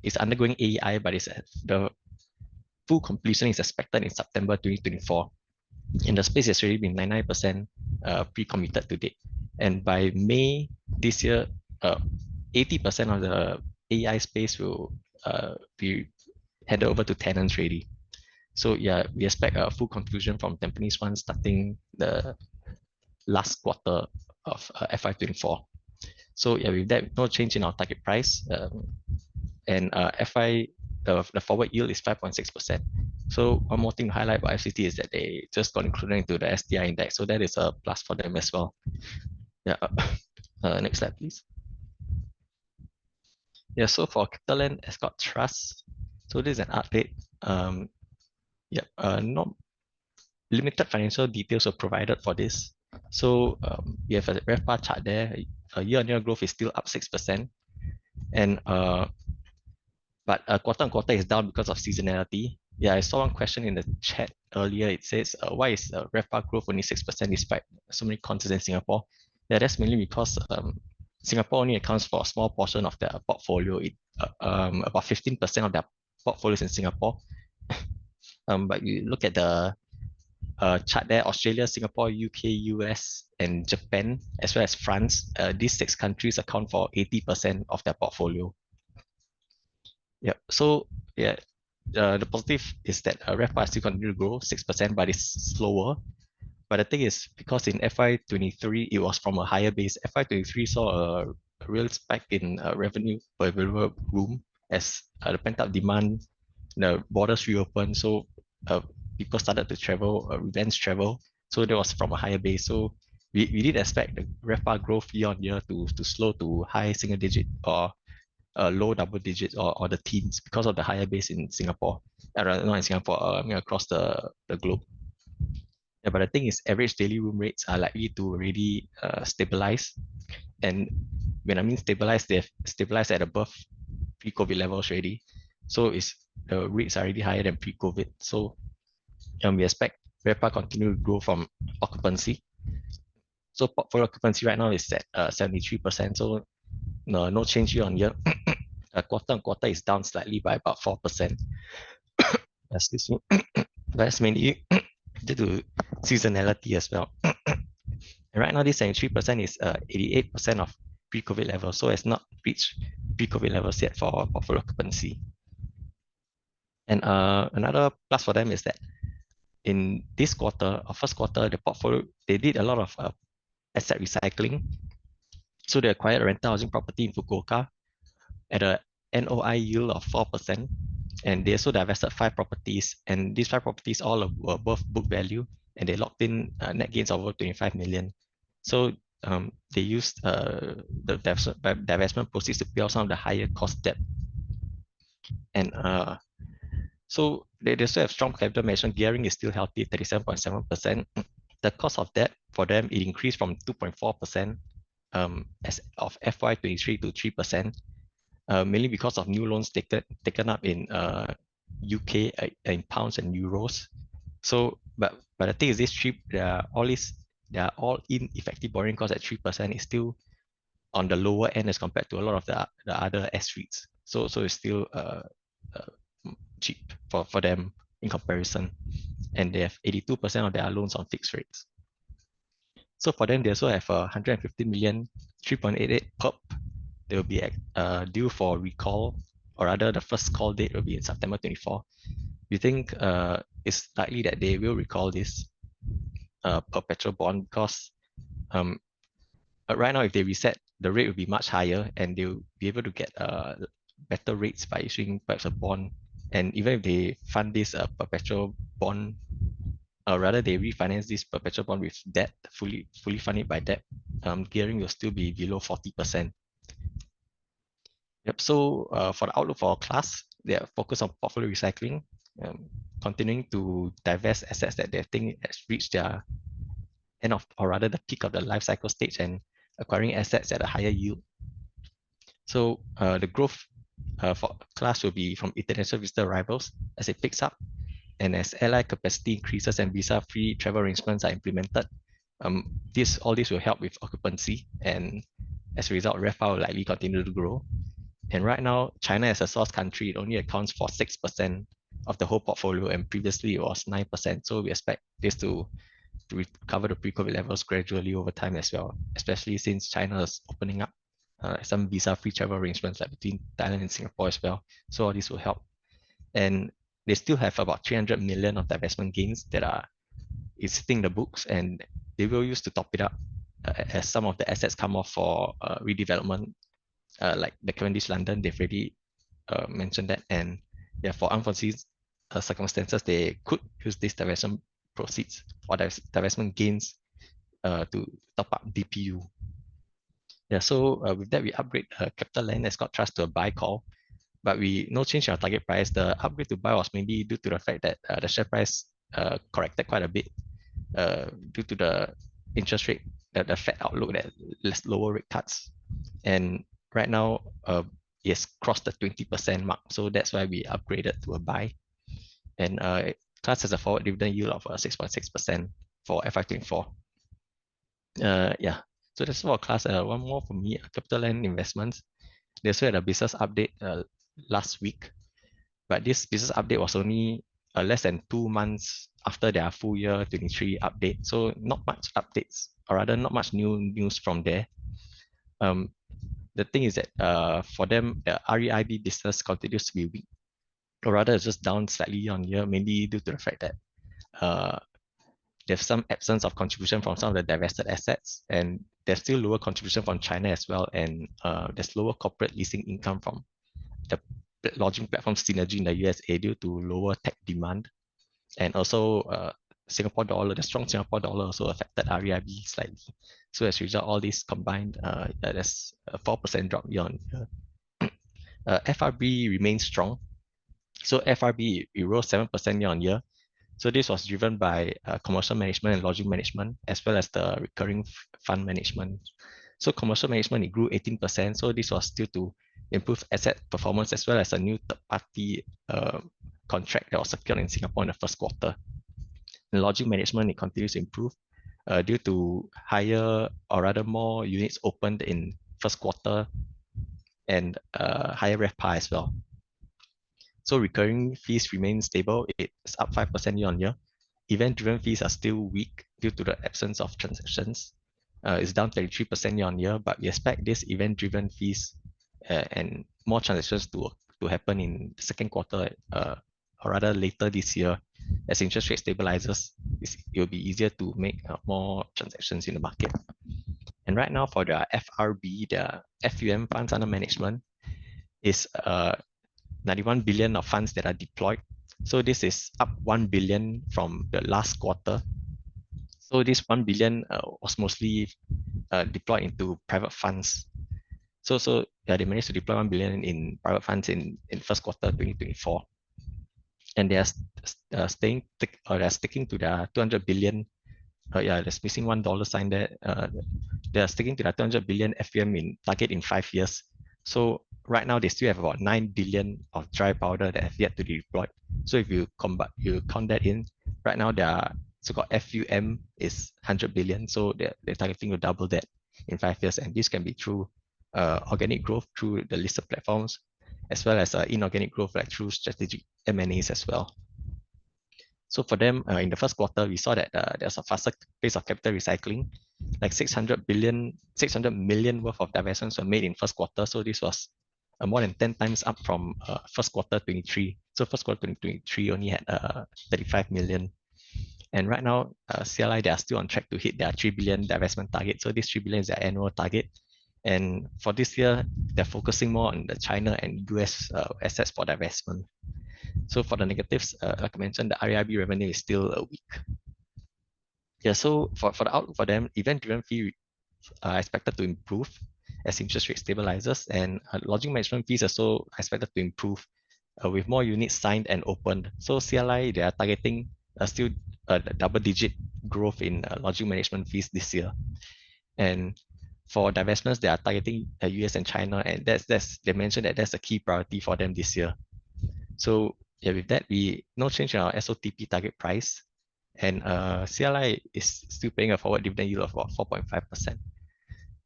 is undergoing AEI, but the full completion is expected in September 2024. And the space has already been 99% pre-committed to date. And by May this year, 80% of the AEI space will be handed over to tenants already. So yeah, we expect a full contribution from Tampines 1 starting the last quarter of FY24. So yeah, with that, no change in our target price. And the forward yield is 5.6%. So one more thing to highlight about FCT is that they just got included into the STI index. So that is a plus for them as well. Yeah. Next slide, please. Yeah, so for CapitaLand Ascott Trust, so this is an update. Not limited financial details were provided for this. So we have a RevPAR chart there. Year-on-year growth is still up 6%, and but quarter on quarter is down because of seasonality. Yeah, I saw one question in the chat earlier. It says, why is RevPAR growth only 6% despite so many concerts in Singapore? Yeah, that's mainly because Singapore only accounts for a small portion of their portfolio. About 15% of their portfolios in Singapore. But you look at the chart there, Australia, Singapore, UK, US, and Japan, as well as France. These 6 countries account for 80% of their portfolio. Yeah. So yeah, the positive is that RevPAR still continue to grow 6%, but it's slower. But the thing is, because in FY23 it was from a higher base. FY23 saw a real spike in revenue per available room as the pent-up demand, the borders reopened, so people started to travel, events travel. So that was from a higher base. So we did expect the RevPAR growth year on year to slow to high single digit or low double digits or the teens because of the higher base in Singapore. Not in Singapore, across the globe. Yeah, but the thing is, average daily room rates are likely to already stabilize. And when I mean stabilize, they've stabilized at above pre-COVID levels already. So the rates are already higher than pre-COVID. So we expect RevPAR continue to grow from occupancy. So portfolio occupancy right now is at 73%. So no change year on year. Quarter on quarter is down slightly by about 4%. Excuse me. That's mainly due to seasonality as well. And right now, this 73% is 88% of pre-COVID levels. So it's not reached pre-COVID levels yet for portfolio occupancy. And another plus for them is that in this quarter, or first quarter, the portfolio, they did a lot of asset recycling. So they acquired a rental housing property in Fukuoka at a NOI yield of 4%. And they also divested 5 properties. And these 5 properties all were above book value. And they locked in net gains of over 25 million. So they used the divestment proceeds to pay off some of the higher cost debt. And so they also have strong capital management. Gearing is still healthy, 37.7%. The cost of debt for them, it increased from 2.4% as of FY23 to 3%, mainly because of new loans taken up in UK in pounds and euros. So, but the thing is, this cheap, they are all in effective borrowing cost at 3% is still on the lower end as compared to a lot of the other S-REITs. So it's still cheap for them in comparison. And they have 82% of their loans on fixed rates. So for them, they also have 150 million 3.88 perp. They will be due for recall, or rather the first call date will be in September 24. We think it's likely that they will recall this perpetual bond because right now, if they reset, the rate will be much higher and they'll be able to get better rates by issuing perhaps a bond. And even if they fund this perpetual bond, rather they refinance this perpetual bond with debt, fully funded by debt, gearing will still be below 40%. Yep. So for the outlook for our class, they are focused on portfolio recycling, continuing to divest assets that they think has reached their end of, or rather the peak of the life cycle stage, and acquiring assets at a higher yield. So the growth for class will be from international visitor arrivals as it picks up, and as airline capacity increases and visa-free travel arrangements are implemented. All this will help with occupancy, and as a result, RevPAR will likely continue to grow. And right now, China as a source country, it only accounts for 6% of the whole portfolio, and previously it was 9%. So we expect this to recover the pre-COVID levels gradually over time as well, especially since China is opening up some visa-free travel arrangements like between Thailand and Singapore as well. So all this will help. and they still have about 300 million of divestment gains that is sitting in the books, and they will use to top it up as some of the assets come off for redevelopment, like the Cavendish London. They've already mentioned that, and yeah, for unforeseen circumstances, they could use these divestment proceeds or divestment gains to top up DPU. Yeah, so with that, we upgrade CapitaLand Ascott Trust to a buy call, but we no change in our target price. The upgrade to buy was mainly due to the fact that the share price corrected quite a bit due to the interest rate, the Fed outlook that less lower rate cuts, and right now it's crossed the 20% mark, so that's why we upgraded to a buy, and Class has a forward dividend yield of 6.6% for FY24. Yeah, so that's for Class. One more for me, CapitaLand Investments. They also had a business update last week, but this business update was only less than 2 months after their full year 23 update, so not much updates, or rather not much new news from there. The thing is that for them, the REIB business continues to be weak, or rather it's just down slightly on year, mainly due to the fact that there's some absence of contribution from some of the divested assets, and there's still lower contribution from China as well, and there's lower corporate leasing income from the lodging platform Synergy in the USA due to lower tech demand, and also Singapore dollar, the strong Singapore dollar also affected REIB slightly. So as a result, all these combined, there's a 4% drop year on year. FRB remains strong. So FRB, it rose 7% year on year. So this was driven by commercial management and lodging management, as well as the recurring fund management. So commercial management, it grew 18%. So this was due to improve asset performance, as well as a new third-party contract that was secured in Singapore in the first quarter. In lodging management, it continues to improve due to higher, or rather more units opened in first quarter, and higher RevPAR as well. So recurring fees remain stable. It's up 5% year on year. Event-driven fees are still weak due to the absence of transactions. It's down 33% year on year, but we expect this event-driven fees and more transactions to happen in the second quarter, or rather later this year. As interest rate stabilizes, it will be easier to make more transactions in the market. And right now for the FRB, the FUM funds under management is 91 billion of funds that are deployed. So this is up 1 billion from the last quarter. So this 1 billion was mostly deployed into private funds. So yeah, they managed to deploy 1 billion in private funds in first quarter 2024. And they are sticking to their 200 billion. Yeah, there's missing $1 sign there. They are sticking to that 200 billion FUM in target in 5 years. So right now they still have about 9 billion of dry powder that have yet to be deployed. So if you count that in, right now their so-called FUM is 100 billion. So they're targeting to double that in 5 years, and this can be through organic growth through the listed platforms, as well as inorganic growth like through strategic M&As as well. So for them, in the first quarter, we saw that there's a faster pace of capital recycling, like 600 million worth of divestments were made in first quarter. So this was more than 10 times up from first quarter 23. So first quarter 2023 only had 35 million. And right now, CLI, they are still on track to hit their 3 billion divestment target. So this 3 billion is their annual target. And for this year, they're focusing more on the China and US assets for divestment. So for the negatives, like I mentioned, the REIB revenue is still weak. Yeah, so for the outlook for them, event-driven fee are expected to improve as interest rate stabilizes, and lodging management fees are also expected to improve with more units signed and opened. So CLI, they are targeting still a double-digit growth in lodging management fees this year. And for divestments, they are targeting the US and China, and they mentioned that that's a key priority for them this year. So yeah, with that, no change in our ISOTeam target price, and CLI is still paying a forward dividend yield of about 4.5%.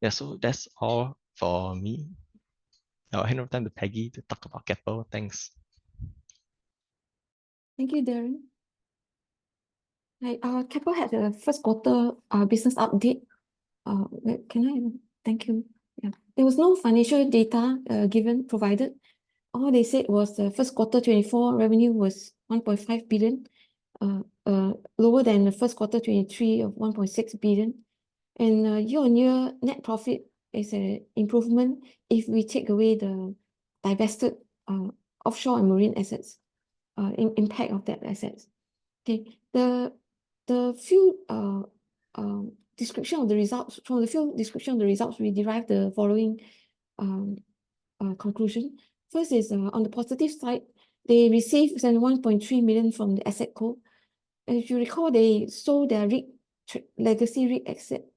Yeah, so that's all for me. I'll hand over time to Peggy to talk about Keppel. Thanks. Thank you, Darren. Keppel had the first quarter business update. Thank you. Yeah, there was no financial data provided all they said was the first quarter 24 revenue was 1.5 billion, lower than the first quarter 23 of 1.6 billion. And year-on-year net profit is an improvement if we take away the divested offshore and marine assets, impact of that assets. Okay, the few description of the results, from the few description of the results, we derive the following conclusion. First is on the positive side, they received 1.3 million from the Ascott Co. If you recall, they sold their legacy REIT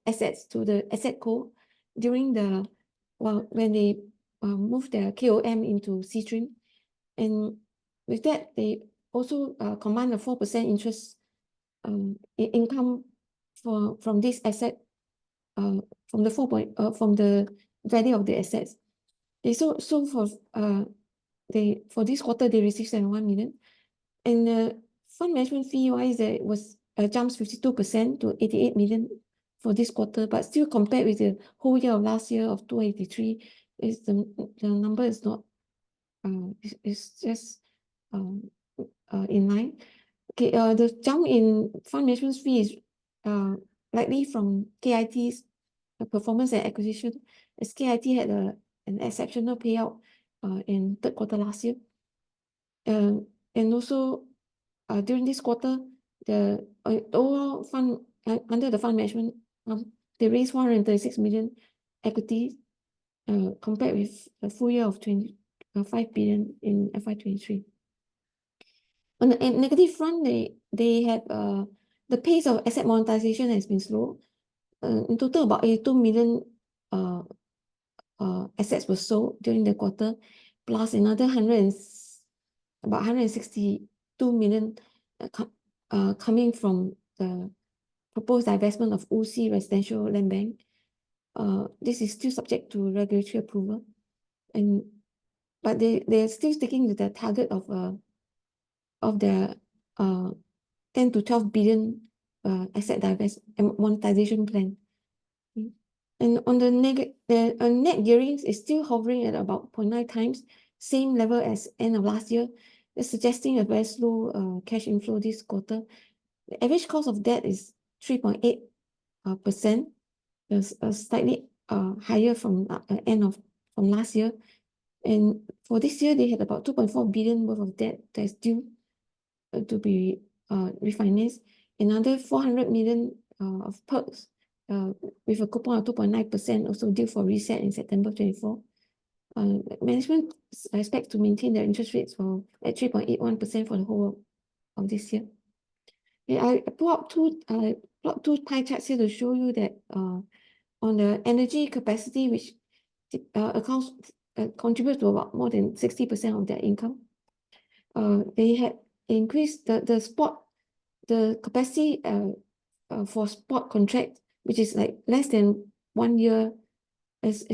assets to the Ascott Co during the when they moved their KOM into C-Stream, and with that they also command a 4% interest income from this asset, from the value of the assets. For this quarter they received 71 million, and fund management fee wise it was jumps 52% to 88 million for this quarter, but still compared with the whole year of last year of 283, is the number is not it's just in line. Okay, the jump in fund management fee is likely from KIT's performance and acquisition, as KIT had an exceptional payout in third quarter last year, and also during this quarter the overall fund under the fund management they raised 136 million equity, compared with a full year of 5 billion in FY23. On the negative front, they have the pace of asset monetization has been slow. In total, about 82 million assets were sold during the quarter, plus another about 162 million coming from the proposed divestment of UC Residential Land Bank. This is still subject to regulatory approval, but they're still sticking to the target of their 10 to 12 billion asset monetization plan. And on the net gearing is still hovering at about 0.9 times, same level as end of last year. It's suggesting a very slow cash inflow this quarter. The average cost of debt is 3.8%, slightly higher from from last year. And for this year, they had about 2.4 billion worth of debt that's due to be refinanced. Another 400 million of perks with a coupon of 2.9% also due for reset in September 24. Management expects to maintain their interest rates at 3.81% for the whole of this year. Yeah, I brought two pie charts here to show you that on the energy capacity, which contributes to about more than 60% of their income, they had increased the capacity for spot contract, which is like less than 1 year, has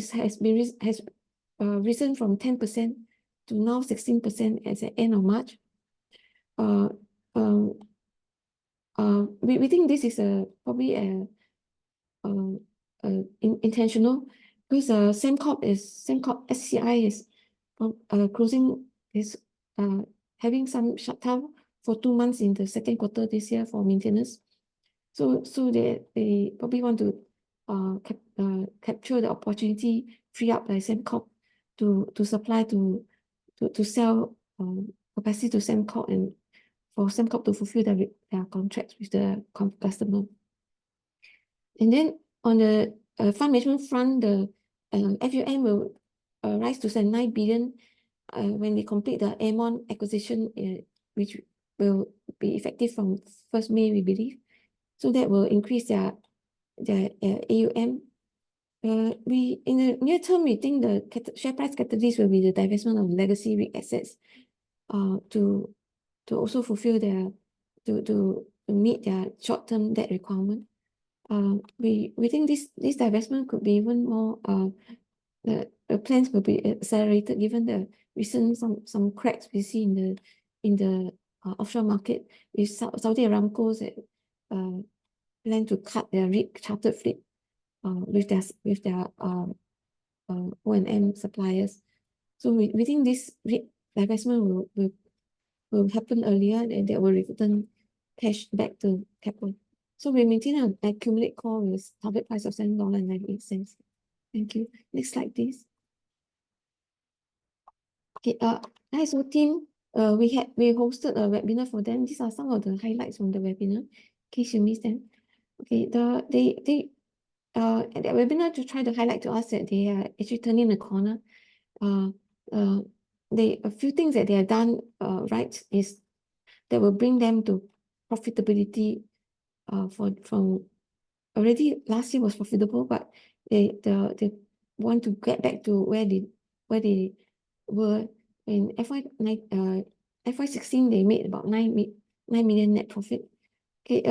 risen from 10% to now 16% at the end of March. We think this is probably intentional, because Sembcorp SCI is having some shutdown for 2 months in the second quarter this year for maintenance. So they probably want to capture the opportunity, free up by Sembcorp to supply to sell capacity to Sembcorp, and for Sembcorp to fulfill their contracts with the customer. And then on the fund management front, the FUM will rise to 9 billion when they complete the Aermont acquisition, which will be effective from 1st May, we believe. So that will increase their AUM. In the near term, we think the share price catalyst will be the divestment of legacy REIT assets to also fulfill to meet their short-term debt requirement. We think this divestment could be even more, the plans will be accelerated given the recent some cracks we see in the offshore market, with Saudi Aramco's plan to cut their REIT chartered fleet with their O&M suppliers. So we think this REIT divestment will happen earlier, and that will return cash back to Keppel. So we maintain an accumulate call with target price of $7.98. Thank you. Next slide, please. Okay, ISOTeam, we hosted a webinar for them. These are some of the highlights from the webinar, in case you missed them. Okay, at that webinar to try to highlight to us that they are actually turning the corner. A few things that they have done right is that will bring them to profitability. From already last year was profitable, but they want to get back to where they were in FY16. They made about 9 million net profit. Okay,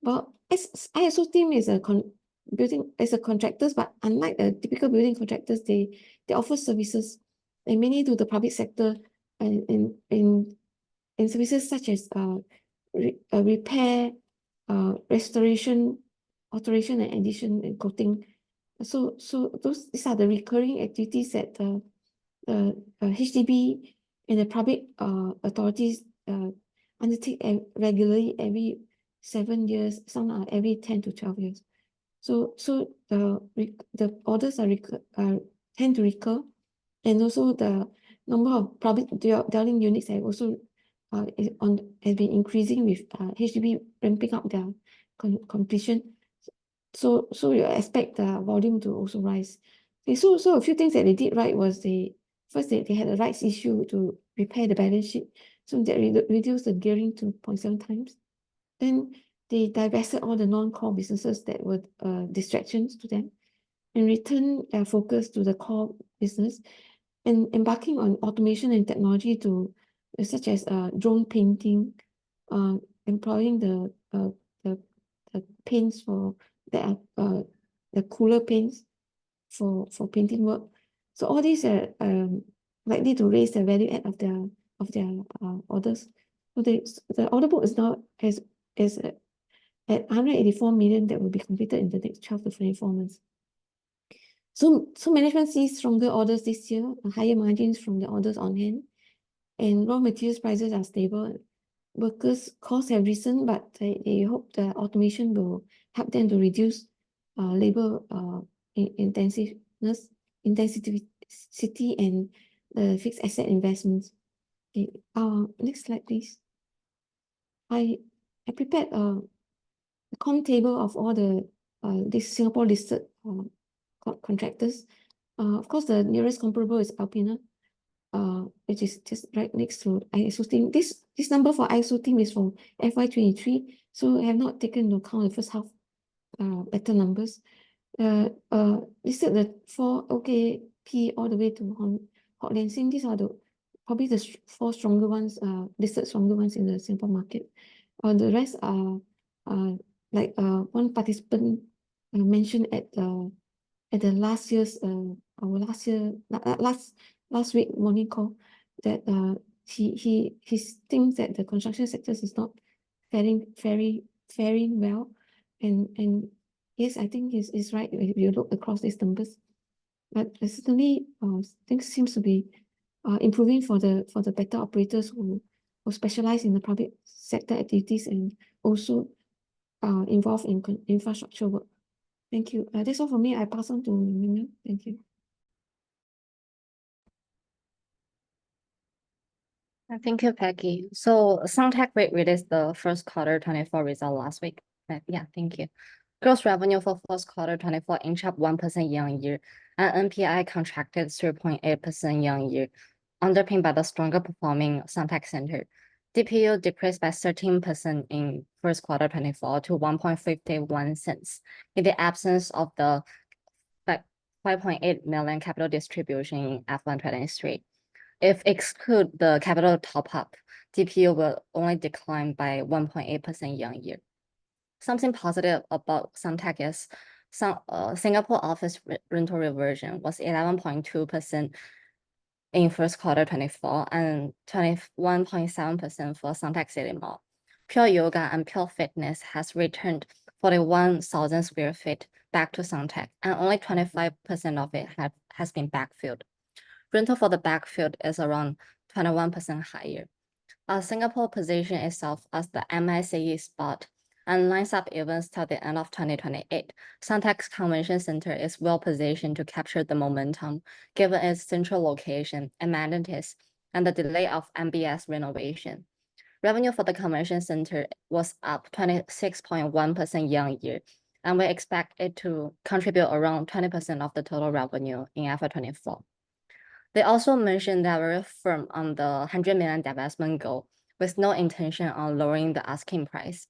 well, ISOTeam is a contractors, but unlike the typical building contractors, they offer services, and mainly to the public sector, and in services such as repair, restoration, alteration, and addition, and coating. So these are the recurring activities that HDB and the public authorities undertake regularly every 7 years. Some are every 10 to 12 years. So the orders tend to recur, and also the number of public dwelling units have also has been increasing with HDB ramping up their completion. So you expect the volume to also rise. Okay, so a few things that they did right was first they had a rights issue to repair the balance sheet, so that reduced the gearing to 0.7 times. Then they divested all the non-core businesses that were distractions to them, and returned their focus to the core business, and embarking on automation and technology such as drone painting, employing the paints that are the cooler paints for painting work. So all these are likely to raise the value add of their orders. So the order book is now is at 184 million that will be completed in the next 12 to 24 months. So management sees stronger orders this year, higher margins from the orders on hand, and raw materials prices are stable. Workers' costs have risen, but they hope the automation will help them to reduce labor intensity and the fixed asset investments. Okay, next slide, please. I prepared a comp table of all the this Singapore listed contractors. Of course, the nearest comparable is Alpina, which is just right next to ISOTeam. This number for ISOTeam is from FY23, so I have not taken into account the first half better numbers. Listed the 4 OKP all the way to Hot Lansing. These are probably the 4 stronger ones, listed stronger ones in the Singapore market. The rest are like one participant mentioned at the last week morning call, that he thinks that the construction sectors is not faring well, and yes, I think he's right if you look across these numbers. But certainly things seems to be improving for the better operators who specialize in the public sector activities and also involved in infrastructure work. Thank you. That's all for me. I pass on to Ming. Thank you. Thank you, Peggy. So Suntec REIT released the first quarter 24 result last week. Yeah, thank you. Gross revenue for first quarter 24 inched up 1% year-on-year, and NPI contracted 3.8% year-on-year, underpinned by the stronger performing Suntec Center. DPU decreased by 13% in first quarter 24 to 1.51 cents in the absence of the 5.8 million capital distribution in F1 23. If exclude the capital top-up, DPU will only decline by 1.8% year-on-year. Something positive about Suntec is Singapore office rental reversion was 11.2% in first quarter 24 and 21.7% for Suntec City Mall. Pure Yoga and Pure Fitness has returned 41,000 square feet back to Suntec, and only 25% of it has been backfilled. Rental for the backfill is around 21% higher. Singapore position itself as the MICE spot and lines up events till the end of 2028. Suntec Convention Center is well positioned to capture the momentum given its central location, amenities, and the delay of MBS renovation. Revenue for the convention center was up 26.1% year-on-year, and we expect it to contribute around 20% of the total revenue in FY24. They also mentioned that we're firm on the 100 million divestment goal with no intention on lowering the asking price.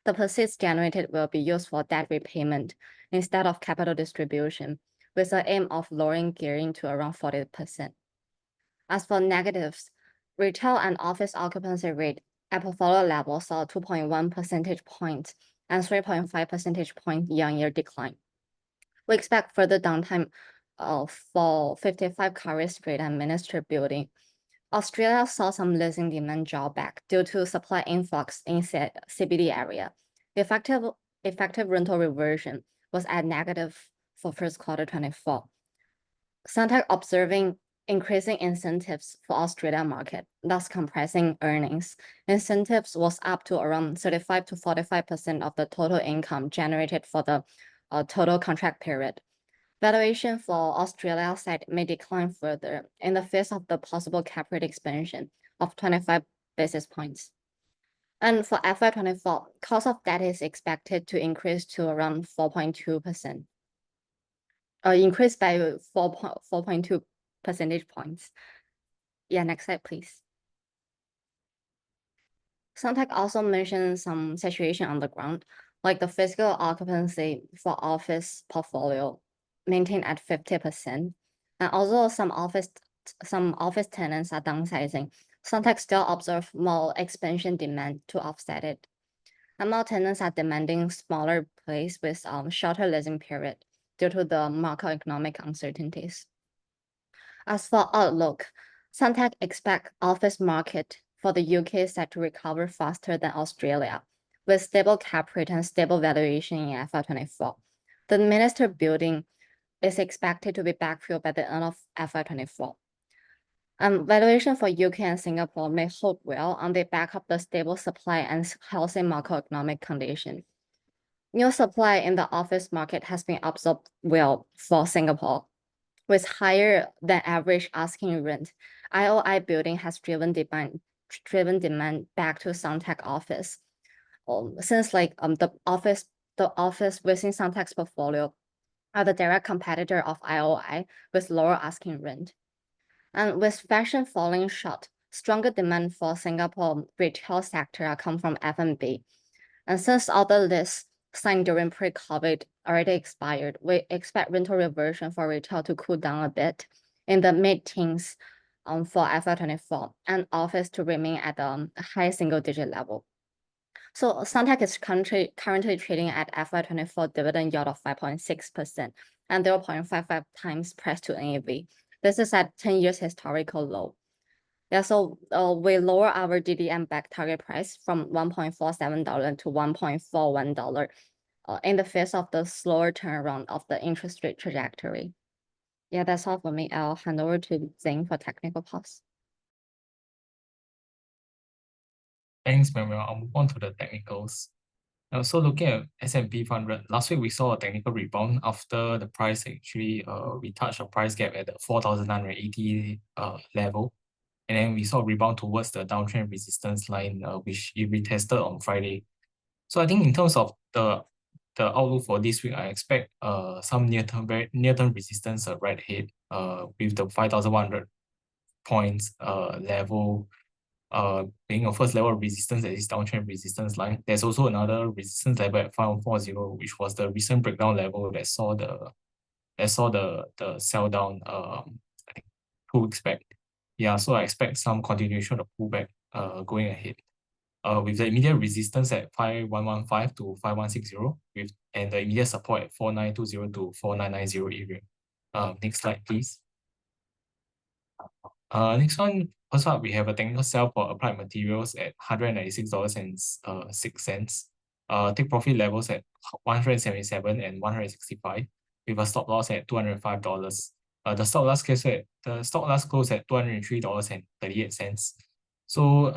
The proceeds generated will be used for debt repayment instead of capital distribution, with the aim of lowering gearing to around 40%. As for negatives, retail and office occupancy rate at portfolio level saw 2.1 percentage points and 3.5 percentage point year-on-year decline. We expect further downtime for 55 Carey Street and Minister Building. Australia saw some leasing demand drawback due to supply influx in CBD area. Effective rental reversion was at negative for first quarter 24. Suntec observing increasing incentives for Australian market, thus compressing earnings. Incentives was up to around 35 to 45% of the total income generated for the total contract period. Valuation for Australia side may decline further in the face of the possible cap rate expansion of 25 basis points. And for FY24, cost of debt is expected to increase to around 4.2%, increase by 4.2 percentage points. Yeah, next slide, please. Suntec also mentioned some situation on the ground, like the physical occupancy for office portfolio maintained at 50%. And although some office tenants are downsizing, Suntec still observe more expansion demand to offset it. And more tenants are demanding smaller place with shorter leasing period due to the macroeconomic uncertainties. As for outlook, Suntec expect office market for the UK set to recover faster than Australia, with stable cap rate and stable valuation in FY24. The Minister Building is expected to be backfilled by the end of FY24. Valuation for UK and Singapore may hold well on the back of the stable supply and healthy macroeconomic condition. New supply in the office market has been absorbed well for Singapore, with higher than average asking rent. IOI building has driven demand back to Suntec office. Since the office within Suntec's portfolio are the direct competitor of IOI with lower asking rent. And with fashion falling short, stronger demand for Singapore retail sector come from F&B. And since all the lists signed during pre-COVID already expired, we expect rental reversion for retail to cool down a bit in the mid-teens for FY24 and office to remain at a high single-digit level. So Suntec is currently trading at FY24 dividend yield of 5.6% and 0.55 times price to NAV. This is at 10 years historical low. Yeah, so we lower our DDM back target price from $1.47 to $1.41 in the face of the slower turnaround of the interest rate trajectory. Yeah, that's all for me. I'll hand over to Zing for technical pause. Thanks, Manuel. I'll move on to the technicals. So looking at S&P 500, last week we saw a technical rebound after the price actually we touched a price gap at the 4,980 level. And then we saw a rebound towards the downtrend resistance line, which it retested on Friday. So I think in terms of the outlook for this week, I expect some near-term resistance right ahead with the 5,100 points level being a first level of resistance at this downtrend resistance line. There's also another resistance level at 5140, which was the recent breakdown level that saw the sell down I think 2 weeks back. Yeah, so I expect some continuation of pullback going ahead. With the immediate resistance at 5115 to 5160 and the immediate support at 4920 to 4990 area. Next slide, please. Next one, first up, we have a technical sell for applied materials at $196.06. Take profit levels at 177 and 165 with a stop loss at $205. The stock last closed at $203.38. So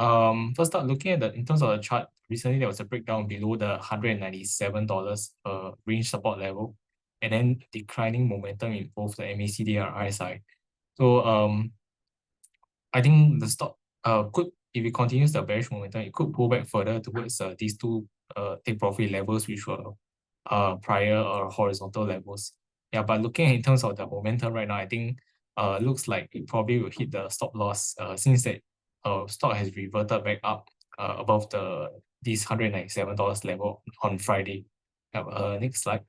first up, looking at in terms of the chart, recently there was a breakdown below the $197 range support level, and then declining momentum in both the MACD and RSI. So I think the stock could, if it continues the bearish momentum, it could pull back further towards these two take profit levels, which were prior or horizontal levels. Yeah, but looking in terms of the momentum right now, I think looks like it probably will hit the stop loss since that stock has reverted back up above these $197 level on Friday. Next slide.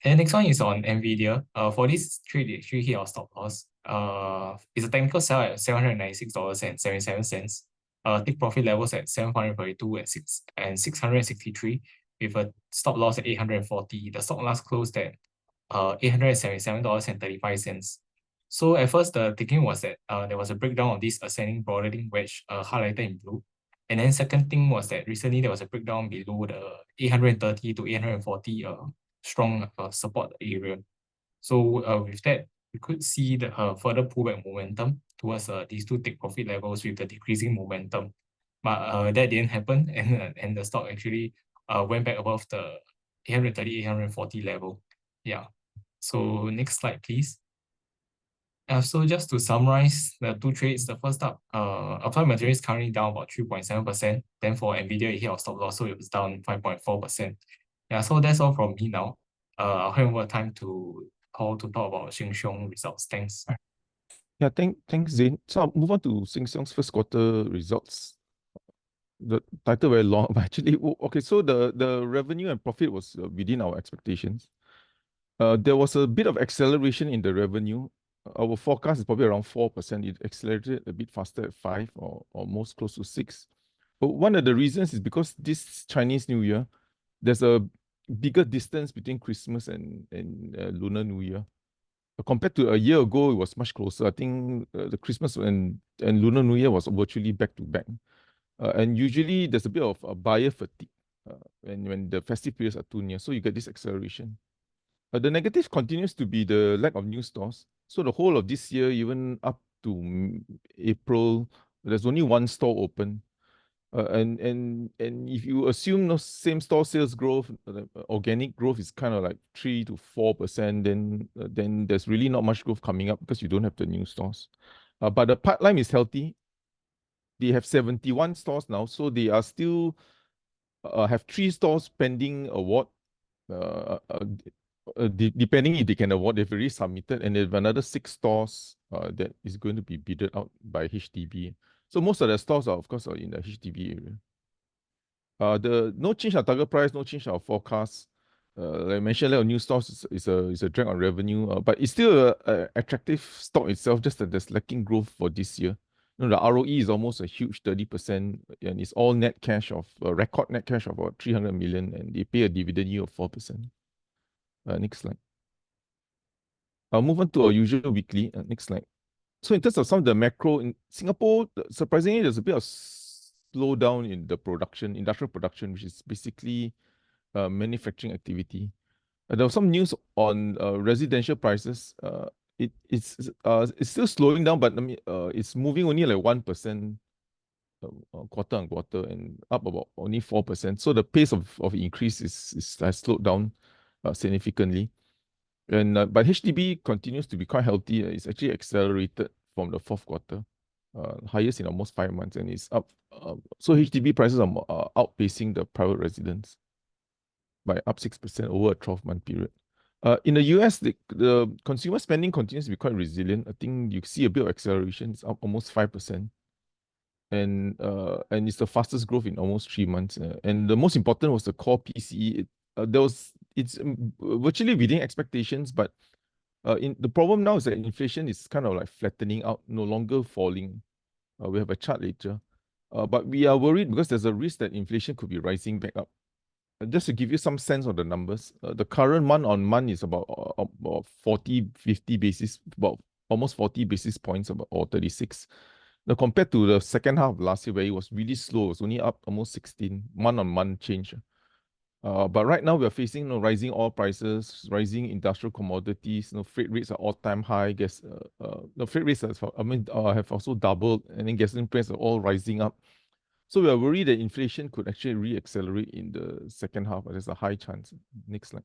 And the next one is on NVIDIA. For this trade, it actually hit our stop loss. It's a technical sell at $796.77. Take profit levels at 742 and 663 with a stop loss at 840. The stock last closed at $877.35. So at first, the thinking was that there was a breakdown of this ascending broadening wedge highlighted in blue. And then second thing was that recently there was a breakdown below the 830 to 840 strong support area. So with that, we could see the further pullback momentum towards these two take profit levels with the decreasing momentum. But that didn't happen, and the stock actually went back above the 830, 840 level. Yeah. So next slide, please. So just to summarize the two trades, the first up, Applied Materials currently down about 3.7%. Then for NVIDIA, it hit our stop loss, so it was down 5.4%. Yeah, so that's all from me now. I'll hand over time to Paul to talk about Siong results. Thanks. Yeah, thanks, Zain. So I'll move on to Siong's first quarter results. The title very long, but actually, okay, so the revenue and profit was within our expectations. There was a bit of acceleration in the revenue. Our forecast is probably around 4%. It accelerated a bit faster at 5 or almost close to 6. But one of the reasons is because this Chinese New Year, there's a bigger distance between Christmas and Lunar New Year. Compared to a year ago, it was much closer. I think the Christmas and Lunar New Year was virtually back to back. And usually there's a bit of a buyer fatigue when the festive periods are too near. So you get this acceleration. The negative continues to be the lack of new stores. So the whole of this year, even up to April, there's only one store open. And if you assume no same store sales growth, organic growth is kind of like 3 to 4%, then there's really not much growth coming up because you don't have the new stores. But the pipeline is healthy. They have 71 stores now, so they are still have 3 stores pending award. Depending if they can award, they've already submitted, and they have another 6 stores that is going to be bidded out by HDB. So most of the stores are, of course, in the HDB area. No change in our target price, no change in our forecast. Like I mentioned, a new stores is a drag on revenue, but it's still an attractive stock itself, just that there's lacking growth for this year. You know, the ROE is almost a huge 30%, and it's all net cash of a record net cash of about 300 million, and they pay a dividend yield of 4%. Next slide. I'll move on to our usual weekly. Next slide. So in terms of some of the macro in Singapore, surprisingly, there's a bit of slowdown in the production, industrial production, which is basically manufacturing activity. There was some news on residential prices. It's still slowing down, but it's moving only like 1% quarter on quarter and up about only 4%. So the pace of increase has slowed down significantly. And but HDB continues to be quite healthy. It's actually accelerated from the fourth quarter, highest in almost 5 months, and it's up. So HDB prices are outpacing the private residents by up 6% over a 12-month period. In the US, the consumer spending continues to be quite resilient. I think you see a bit of acceleration. It's up almost 5%. And it's the fastest growth in almost 3 months. And the most important was the core PCE. It's virtually within expectations, but the problem now is that inflation is kind of like flattening out, no longer falling. We have a chart later. But we are worried because there's a risk that inflation could be rising back up. Just to give you some sense of the numbers, the current month-on-month is about 40, 50 basis, about almost 40 basis points, or 36. Now, compared to the second half of last year, where it was really slow, it was only up almost 16 month-on-month change. But right now we are facing rising oil prices, rising industrial commodities. Freight rates are all-time high. The freight rates have also doubled, and then gasoline prices are all rising up. So we are worried that inflation could actually re-accelerate in the second half. There's a high chance. Next slide.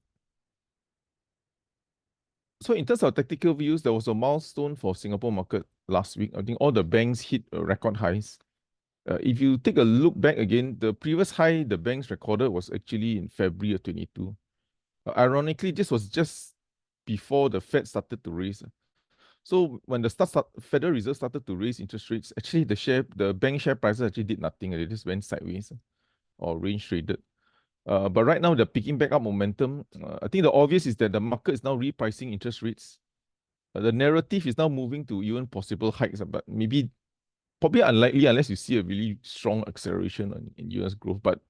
So in terms of tactical views, there was a milestone for Singapore market last week. I think all the banks hit record highs. If you take a look back again, the previous high the banks recorded was actually in February of 22. Ironically, this was just before the Fed started to raise. So when the Federal Reserve started to raise interest rates, actually the bank share prices actually did nothing. They just went sideways or range traded. But right now they're picking back up momentum. I think the obvious is that the market is now repricing interest rates. The narrative is now moving to even possible hikes, but probably unlikely unless you see a really strong acceleration in US growth. But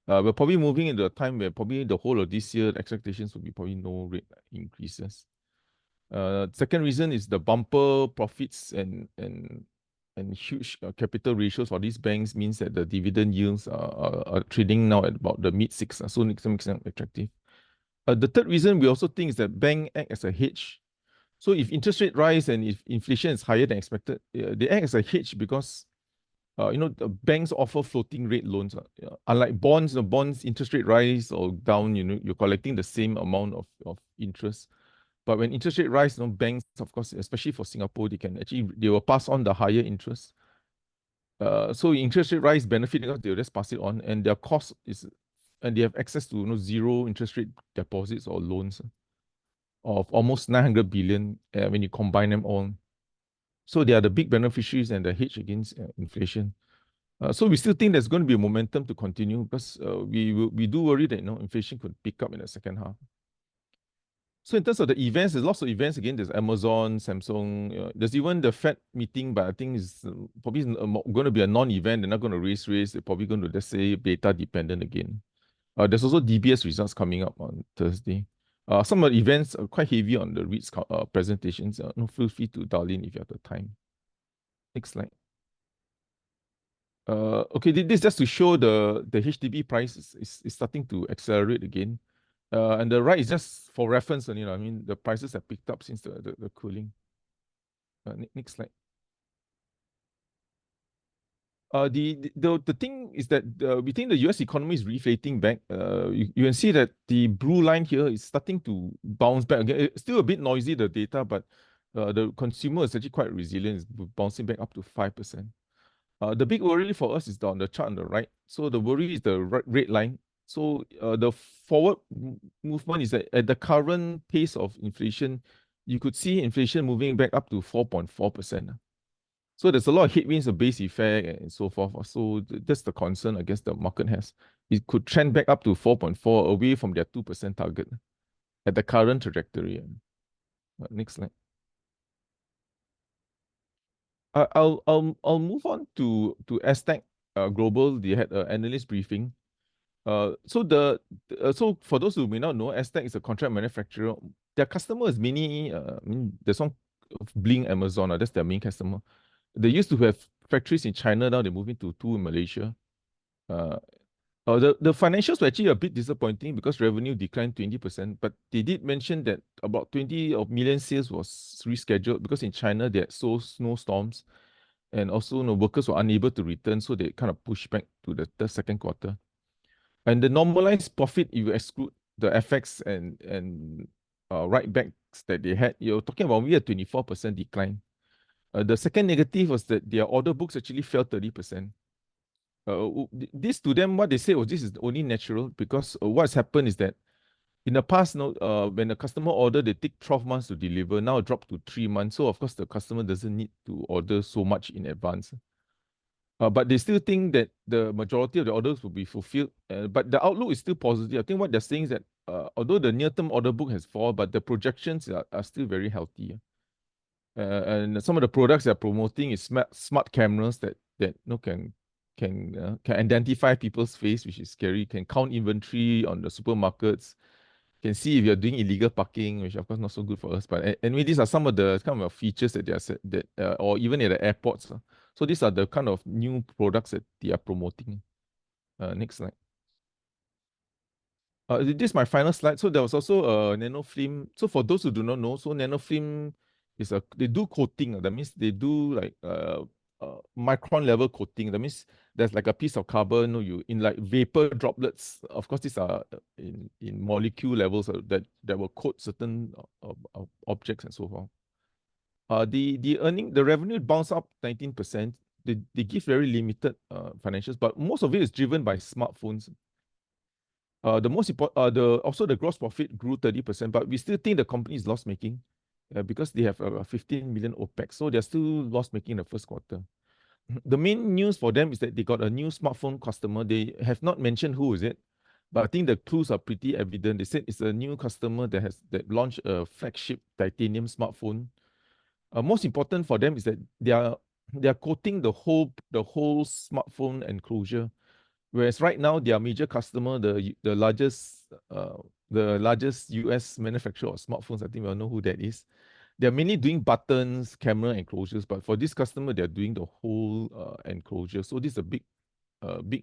we're probably moving into a time where probably the whole of this year, the expectations will be probably no rate increases. Second reason is the bumper profits and huge capital ratios for these banks means that the dividend yields are trading now at about the mid-six, so it makes them attractive. The third reason we also think is that bank act as a hedge. So if interest rate rise and if inflation is higher than expected, they act as a hedge because the banks offer floating rate loans. Unlike bonds, bonds interest rate rise or down, you're collecting the same amount of interest. But when interest rate rise, banks, of course, especially for Singapore, they will pass on the higher interest. So interest rate rise benefit because they will just pass it on, and their cost is, and they have access to zero interest rate deposits or loans of almost 900 billion when you combine them all. So they are the big beneficiaries and the hedge against inflation. So we still think there's going to be a momentum to continue because we do worry that inflation could pick up in the second half. So in terms of the events, there's lots of events again. There's Amazon, Samsung. There's even the Fed meeting, but I think it's probably going to be a non-event. They're not going to raise rates. They're probably going to just say data dependent again. There's also DBS results coming up on Thursday. Some of the events are quite heavy on the REITs presentations. Feel free to dial in if you have the time. Next slide. Okay, this is just to show the HDB price is starting to accelerate again. And the right is just for reference, the prices have picked up since the cooling. Next slide. The thing is that we think the US economy is reflating back. You can see that the blue line here is starting to bounce back again. It's still a bit noisy, the data, but the consumer is actually quite resilient. It's bouncing back up to 5%. The big worry for us is on the chart on the right. So the worry is the red line. So the forward movement is that at the current pace of inflation, you could see inflation moving back up to 4.4%. So there's a lot of headwinds, a base effect, and so forth. So that's the concern I guess the market has. It could trend back up to 4.4 away from their 2% target at the current trajectory. Next slide. I'll move on to Ascott Global. They had an analyst briefing. So for those who may not know, Ascott is a contract manufacturer. Their customer is many. There's one Bling, Amazon. That's their main customer. They used to have factories in China. Now they're moving to 2 in Malaysia. The financials were actually a bit disappointing because revenue declined 20%, but they did mention that about 20 million sales was rescheduled because in China they had snowstorms, and also workers were unable to return, so they kind of pushed back to the second quarter. And the normalized profit, if you exclude the FX and write-backs that they had, you're talking about maybe a 24% decline. The second negative was that their order books actually fell 30%. This to them, what they said was this is only natural because what's happened is that in the past, when a customer order, they take 12 months to deliver. Now it dropped to 3 months. So of course, the customer doesn't need to order so much in advance. But they still think that the majority of the orders will be fulfilled. But the outlook is still positive. I think what they're saying is that although the near-term order book has fallen, but the projections are still very healthy. And some of the products they're promoting is smart cameras that can identify people's face, which is scary. Can count inventory on the supermarkets. Can see if you're doing illegal parking, which of course not so good for us. But anyway, these are some of the kind of features that they are that or even at the airports. So these are the kind of new products that they are promoting. Next slide. This is my final slide. So there was also a nanofilm. So for those who do not know, so nanofilm is they do coating. That means they do like micron level coating. That means there's like a piece of carbon, you in like vapor droplets. Of course, these are in molecule levels that will coat certain objects and so forth. The revenue bounced up 19%. They give very limited financials, but most of it is driven by smartphones. The most important, also the gross profit grew 30%, but we still think the company is loss making because they have 15 million OPEX, so they're still loss making in the first quarter. The main news for them is that they got a new smartphone customer. They have not mentioned who is it, but I think the clues are pretty evident. They said it's a new customer that launched a flagship titanium smartphone. Most important for them is that they are coating the whole smartphone enclosure. Whereas right now, their major customer, the largest US manufacturer of smartphones, I think we all know who that is. They're mainly doing buttons, camera enclosures, but for this customer, they're doing the whole enclosure. So this is a big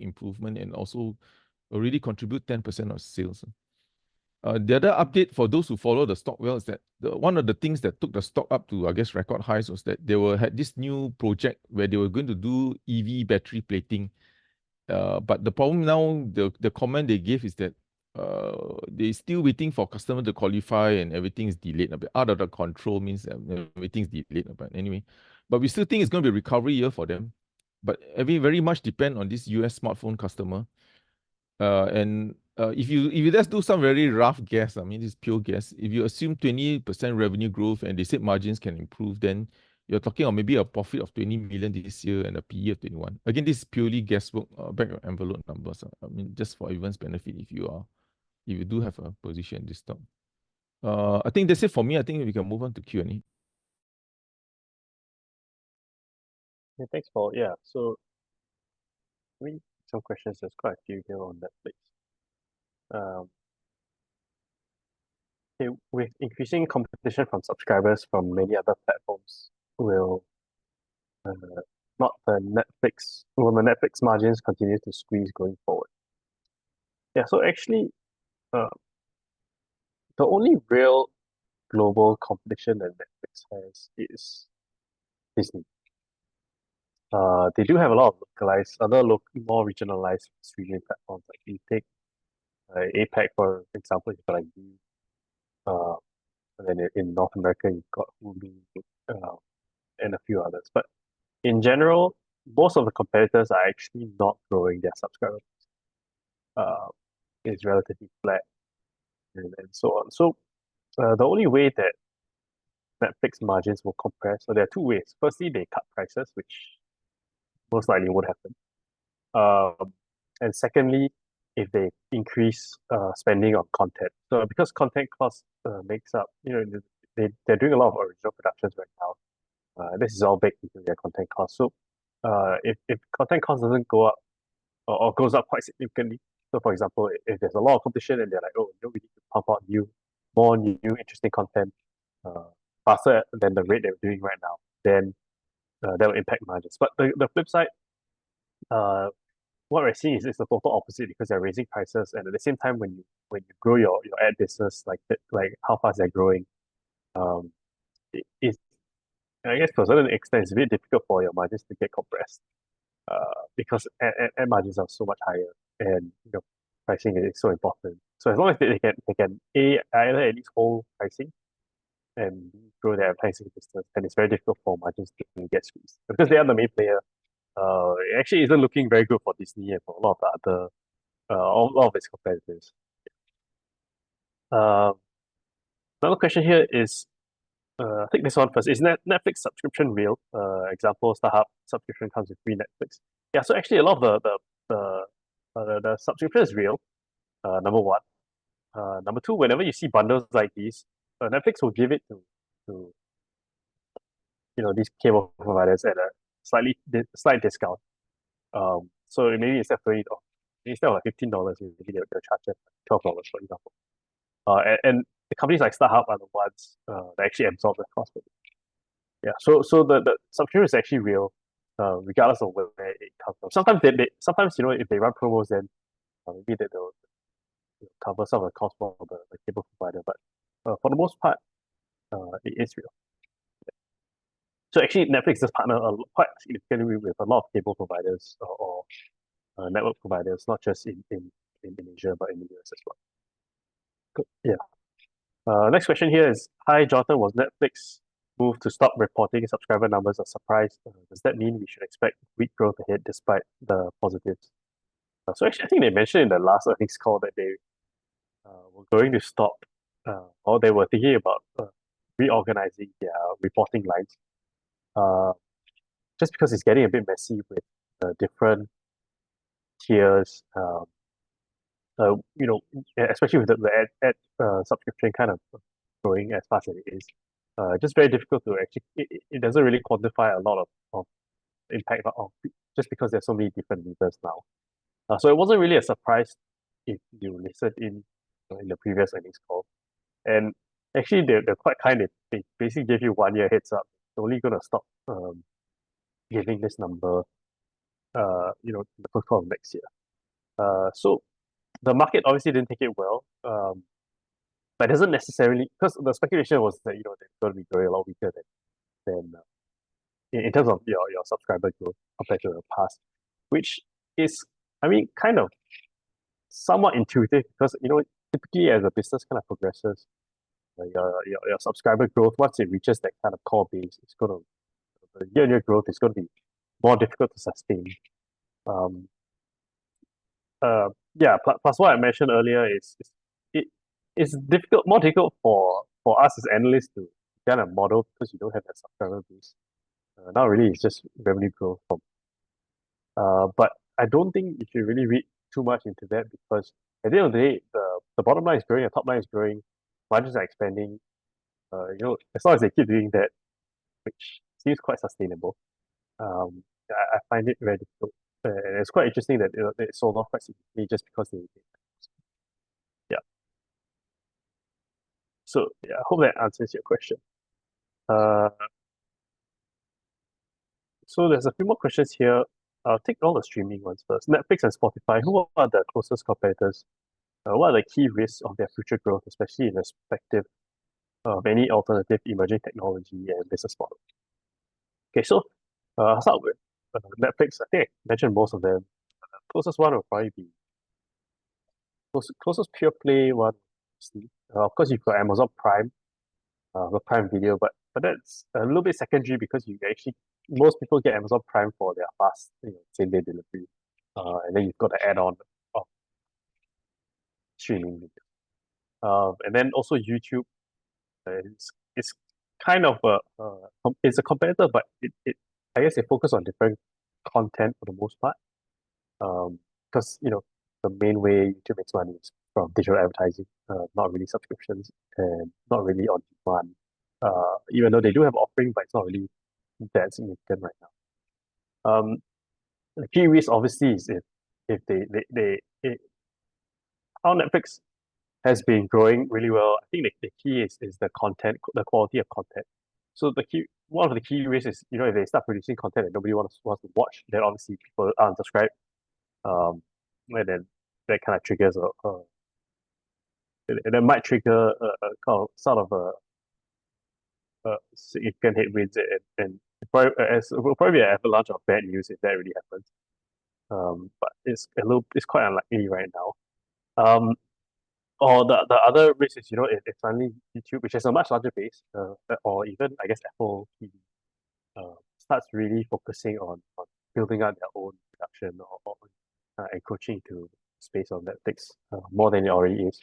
improvement and also already contribute 10% of sales. The other update for those who follow the stock well is that one of the things that took the stock up to, I guess, record highs was that they had this new project where they were going to do EV battery plating. But the problem now, the comment they gave is that they're still waiting for customer to qualify and everything is delayed a bit. Out of the control means everything's delayed. But anyway, but we still think it's going to be a recovery year for them. But very much depend on this US smartphone customer. If you just do some very rough guess, I mean, this is pure guess. If you assume 20% revenue growth and they said margins can improve, then you're talking on maybe a profit of 20 million this year and a PE of 21. Again, this is purely guesswork, back of envelope numbers. I mean, just for everyone's benefit, if you do have a position in this stock. I think that's it for me. I think we can move on to Q&A. Okay, thanks, Paul. So I mean, some questions. There's quite a few here on Netflix. Okay, with increasing competition from subscribers from many other platforms, will the Netflix margins continue to squeeze going forward? So actually, the only real global competition that Netflix has is Disney. They do have a lot of more regionalized streaming platforms. Like you take APAC, for example, you've got like and then in North America, you've got Hulu and a few others. But in general, most of the competitors are actually not growing their subscribers. It's relatively flat and so on. So the only way that Netflix margins will compress, so there are two ways. Firstly, they cut prices, which most likely won't happen. And secondly, if they increase spending on content. So because content costs makes up, they're doing a lot of original productions right now. This is all baked into their content costs. So if content cost doesn't go up or goes up quite significantly, so for example, if there's a lot of competition and they're like, oh, we need to pump out more new interesting content faster than the rate they're doing right now, then that will impact margins. But the flip side, what we're seeing is it's the total opposite because they're raising prices, and at the same time, when you grow your ad business like how fast they're growing, it's I guess to a certain extent it's a bit difficult for your margins to get compressed, because ad margins are so much higher, and pricing is so important. So as long as they can either at least hold pricing and grow their advertising business, then it's very difficult for margins to get squeezed because they are the main player. It actually isn't looking very good for Disney and for a lot of the other, a lot of its competitors. Another question here is, I think this one first. Is Netflix subscription real? Example, StarHub subscription comes with free Netflix. Yeah, so actually a lot of the subscription is real, number one. Number two, whenever you see bundles like these, Netflix will give it to these cable providers at a slight discount. So maybe instead of like $15, maybe they'll charge it $12, for example. And the companies like StarHub are the ones that actually absorb the cost of it. Yeah, so the subscription is actually real, regardless of where it comes from. Sometimes if they run promos, then maybe cover some of the costs for the cable provider. But for the most part, it is real. So actually, Netflix does partner quite significantly with a lot of cable providers or network providers, not just in Asia, but in the US as well. Good. Yeah. Next question here is, hi, Jonathan, was Netflix move to stop reporting subscriber numbers a surprise? Does that mean we should expect weak growth ahead despite the positives? So actually, I think they mentioned in the last earnings call that they were going to stop, or they were thinking about reorganizing their reporting lines. Just because it's getting a bit messy with different tiers, especially with the ad subscription kind of growing as fast as it is. Just very difficult to actually, it doesn't really quantify a lot of impact of just because there's so many different levers now. So it wasn't really a surprise if you listened in the previous earnings call. And actually, they're quite kind. They basically give you 1 year heads up. They're only going to stop giving this number, in the first quarter of next year. So the market obviously didn't take it well, but it doesn't necessarily, because the speculation was that they're going to be growing a lot weaker than in terms of your subscriber growth compared to the past, which is, kind of somewhat intuitive because typically as a business kind of progresses, your subscriber growth, once it reaches that kind of core base, it's going to, the year-on-year growth is going to be more difficult to sustain. Plus what I mentioned earlier is it's more difficult for us as analysts to kind of model because you don't have that subscriber base. Now really it's just revenue growth from. But I don't think you should really read too much into that because at the end of the day, the bottom line is growing, the top line is growing, margins are expanding. As long as they keep doing that, which seems quite sustainable, I find it very difficult. And it's quite interesting that they sold off quite significantly just because they. Yeah. So I hope that answers your question. So there's a few more questions here. I'll take all the streaming ones first. Netflix and Spotify, who are the closest competitors? What are the key risks of their future growth, especially in the perspective of any alternative emerging technology and business model? Okay, so I'll start with Netflix. I think I mentioned most of them. Closest one will probably be closest pure play one. Of course, you've got Amazon Prime, the Prime Video, but that's a little bit secondary because you actually most people get Amazon Prime for their fast same day delivery, and then you've got the add-on of streaming video, and then also YouTube. It's kind of it's a competitor, but it I guess they focus on different content for the most part, because the main way YouTube makes money is from digital advertising, not really subscriptions and not really on demand. Even though they do have offering, but it's not really that significant right now. The key risk obviously is if how Netflix has been growing really well. I think the key is the content, the quality of content. So one of the key risks is if they start producing content that nobody wants to watch, then obviously people unsubscribe. And then that kind of triggers that might trigger a kind of sort of a significant headwinds and will probably be an avalanche of bad news if that really happens. But it's quite unlikely right now. Or the other risk is if suddenly YouTube, which has a much larger base, or even I guess Apple TV, starts really focusing on building out their own production or encroaching into space on Netflix more than it already is,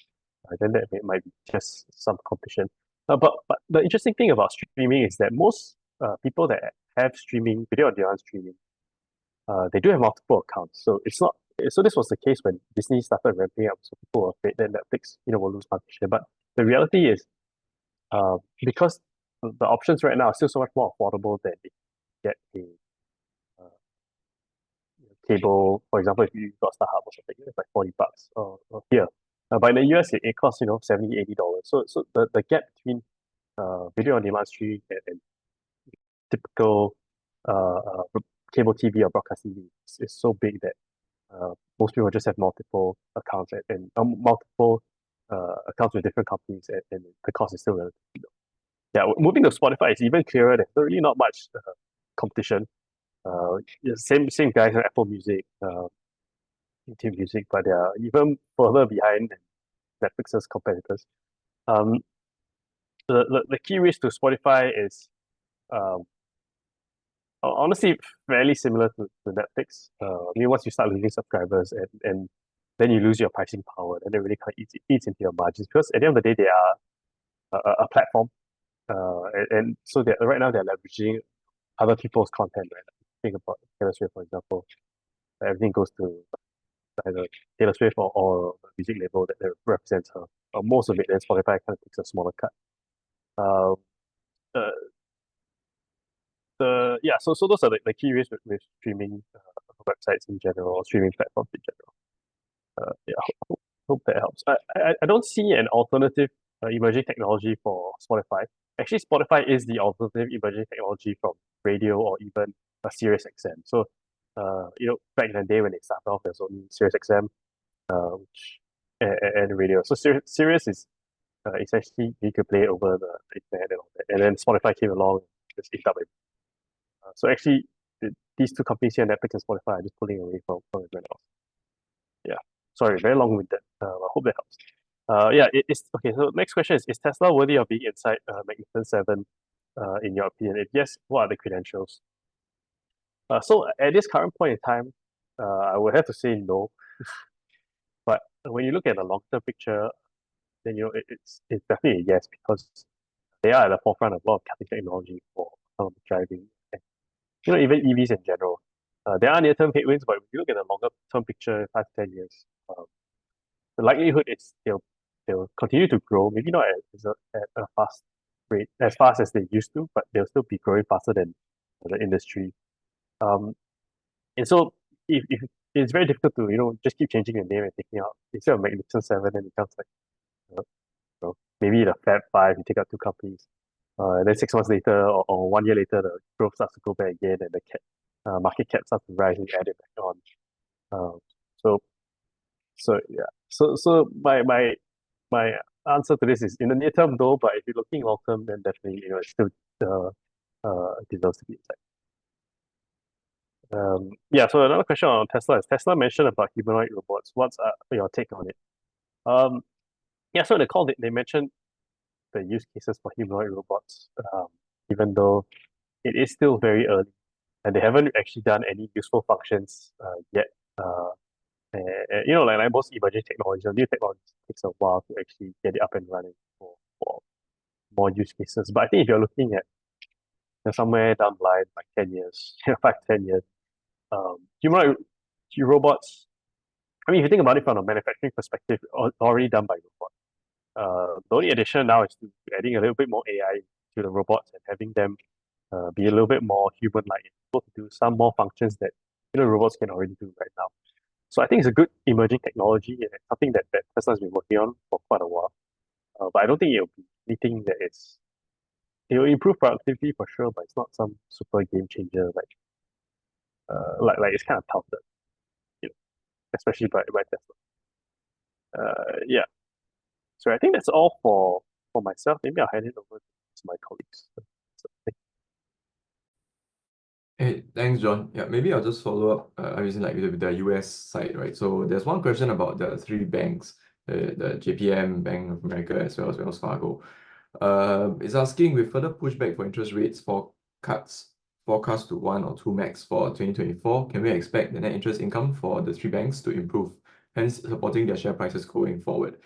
then that might be just some competition. But the interesting thing about streaming is that most people that have streaming, video on demand streaming, they do have multiple accounts. So it's not. So this was the case when Disney started ramping up. So people were afraid that Netflix, will lose market share. But the reality is, because the options right now are still so much more affordable than if you get a cable. For example, if you got StarHub or something, it's like $40 or here. But in the US, it costs $70, $80. So the gap between video on demand streaming and typical cable TV or broadcast TV is so big that most people just have multiple accounts and multiple accounts with different companies, and the cost is still relatively low. Yeah, moving to Spotify is even clearer. There's really not much competition. Same guys on Apple Music, YouTube Music, but they are even further behind than Netflix's competitors. The key risk to Spotify is honestly fairly similar to Netflix. I mean, once you start losing subscribers and then you lose your pricing power, then it really kind of eats into your margins, because at the end of the day, they are a platform. And so right now they're leveraging other people's content, right? Think about Taylor Swift, for example. Everything goes to either Taylor Swift or the music label that represents her. Most of it, then Spotify kind of takes a smaller cut. So those are the key risks with streaming websites in general, or streaming platforms in general. Hope that helps. I don't see an alternative emerging technology for Spotify. Actually, Spotify is the alternative emerging technology from radio or even a Sirius XM. So, back in the day when they started off, there's only Sirius XM, and radio. So Sirius is essentially you could play over the internet and all that. And then Spotify came along and just ate up it. So actually, these two companies here, Netflix and Spotify, are just pulling away from everyone else. Yeah. Sorry, very long-winded. I hope that helps. It's okay. So next question is Tesla worthy of being inside Magnificent Seven, in your opinion? If yes, what are the credentials? So at this current point in time, I would have to say no. But when you look at the long-term picture, then it's definitely a yes, because they are at the forefront of a lot of cutting technology for driving, and even EVs in general. There are near-term headwinds, but if you look at the longer-term picture, 5 to 10 years, the likelihood is they'll continue to grow, maybe not at a fast rate, as fast as they used to, but they'll still be growing faster than the industry. And so if it's very difficult to just keep changing the name and taking out, instead of Magnificent Seven, then it becomes like maybe the Fab Five, you take out two companies, and then 6 months later or 1 year later, the growth starts to go back again, and the market cap starts to rise and you add it back on. So my answer to this is in the near term though, but if you're looking long term, then definitely it's still deserves to be inside. So another question on Tesla is Tesla mentioned about humanoid robots. What's your take on it? So in the call they mentioned the use cases for humanoid robots, even though it is still very early and they haven't actually done any useful functions yet. Like most emerging technology, new technology takes a while to actually get it up and running for more use cases. But I think if you're looking at somewhere down the line, like 10 years, 5 to 10 years, humanoid robots, I mean, if you think about it from a manufacturing perspective, already done by robots. The only addition now is adding a little bit more AI to the robots and having them be a little bit more human-like, able to do some more functions that robots can already do right now. So I think it's a good emerging technology, and it's something that Tesla's been working on for quite a while. But I don't think it'll be anything that it'll improve productivity for sure, but it's not some super game changer like it's kind of touted, especially by Tesla. So I think that's all for myself. Maybe I'll hand it over to my colleagues. Hey, thanks, John. Yeah, maybe I'll just follow up. I'm using with the US side, right? So there's one question about the 3 banks, the JPM, Bank of America, as well as Wells Fargo. It's asking, with further pushback for interest rates for cuts forecast to 1 or 2 max for 2024, can we expect the net interest income for the 3 banks to improve, hence supporting their share prices going forward?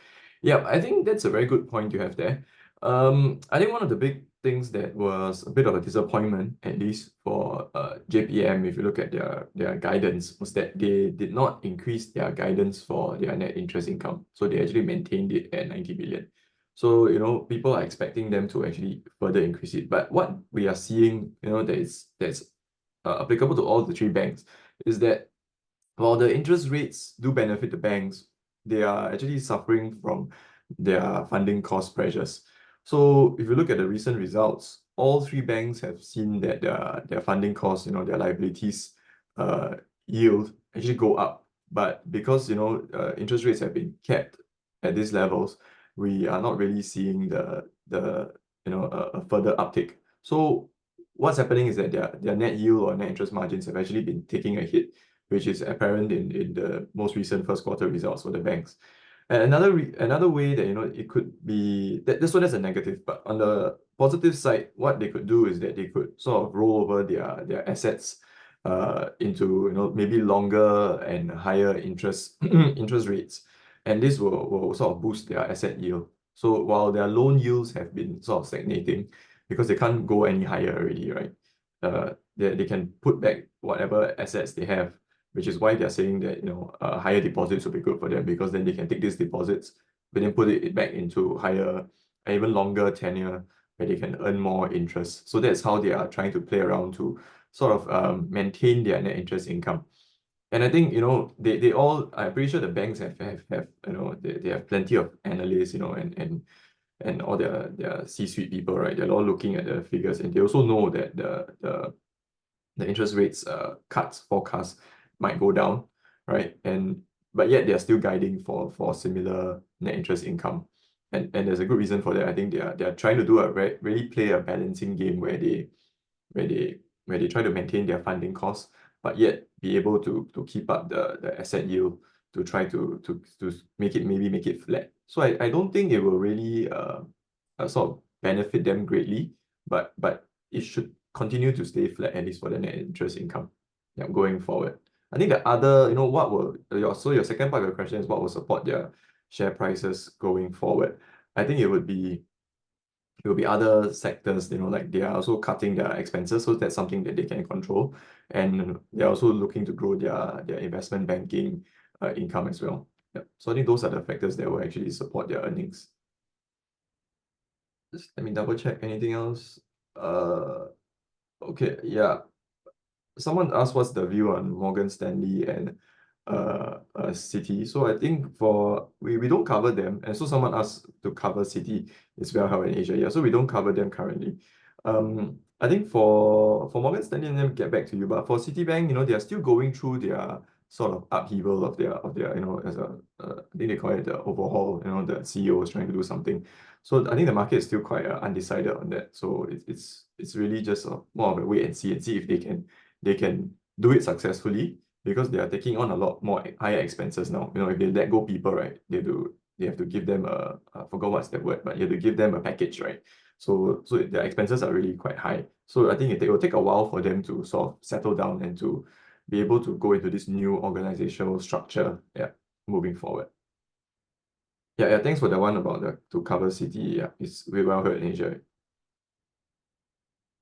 Yeah, I think that's a very good point you have there. I think one of the big things that was a bit of a disappointment, at least for JPM, if you look at their guidance, was that they did not increase their guidance for their net interest income. So they actually maintained it at 90 billion. So, people are expecting them to actually further increase it. But what we are seeing, that's applicable to all the 3 banks, is that while the interest rates do benefit the banks, they are actually suffering from their funding cost pressures. So if you look at the recent results, all 3 banks have seen that their funding costs, their liabilities yield actually go up But because interest rates have been kept at these levels, we are not really seeing a further uptick. So what's happening is that their net yield or net interest margins have actually been taking a hit, which is apparent in the most recent first quarter results for the banks. And another way that it could be that's a negative, but on the positive side, what they could do is that they could sort of roll over their assets into maybe longer and higher interest rates, and this will sort of boost their asset yield. So while their loan yields have been sort of stagnating because they can't go any higher already, right? They can put back whatever assets they have, which is why they're saying that higher deposits will be good for them, because then they can take these deposits but then put it back into higher, even longer tenure where they can earn more interest. So that's how they are trying to play around to sort of maintain their net interest income. And I think they all, I'm pretty sure the banks have they have plenty of analysts and all their C-suite people, right? They're all looking at the figures, and they also know that the interest rates cuts forecast might go down, right? But yet they're still guiding for similar net interest income, and there's a good reason for that. I think they're trying to do really play a balancing game where they try to maintain their funding costs, but yet be able to keep up the asset yield to try to make it flat. So I don't think it will really sort of benefit them greatly, but it should continue to stay flat, at least for the net interest income, going forward. I think the other, your second part of the question is what will support their share prices going forward. I think it will be other sectors, like they are also cutting their expenses, so that's something that they can control. And they're also looking to grow their investment banking income as well. Yeah. So I think those are the factors that will actually support their earnings. Just let me double check anything else. Okay, yeah. Someone asked what's the view on Morgan Stanley and Citi. So I think we don't cover them, and so someone asked to cover Citi as well, how in Asia. Yeah, so we don't cover them currently. I think for Morgan Stanley, and then get back to you, but for Citibank, they are still going through their sort of upheaval of their as a I think they call it the overhaul. The CEO is trying to do something. So I think the market is still quite undecided on that. So it's really just more of a wait and see if they can do it successfully, because they are taking on a lot more higher expenses now. If they let go people, right, they have to give them I forgot what's the word, but you have to give them a package, right? So their expenses are really quite high. So I think it will take a while for them to sort of settle down and to be able to go into this new organizational structure, moving forward. Yeah, thanks for the one about to cover Citi. Yeah, it's very well heard in Asia.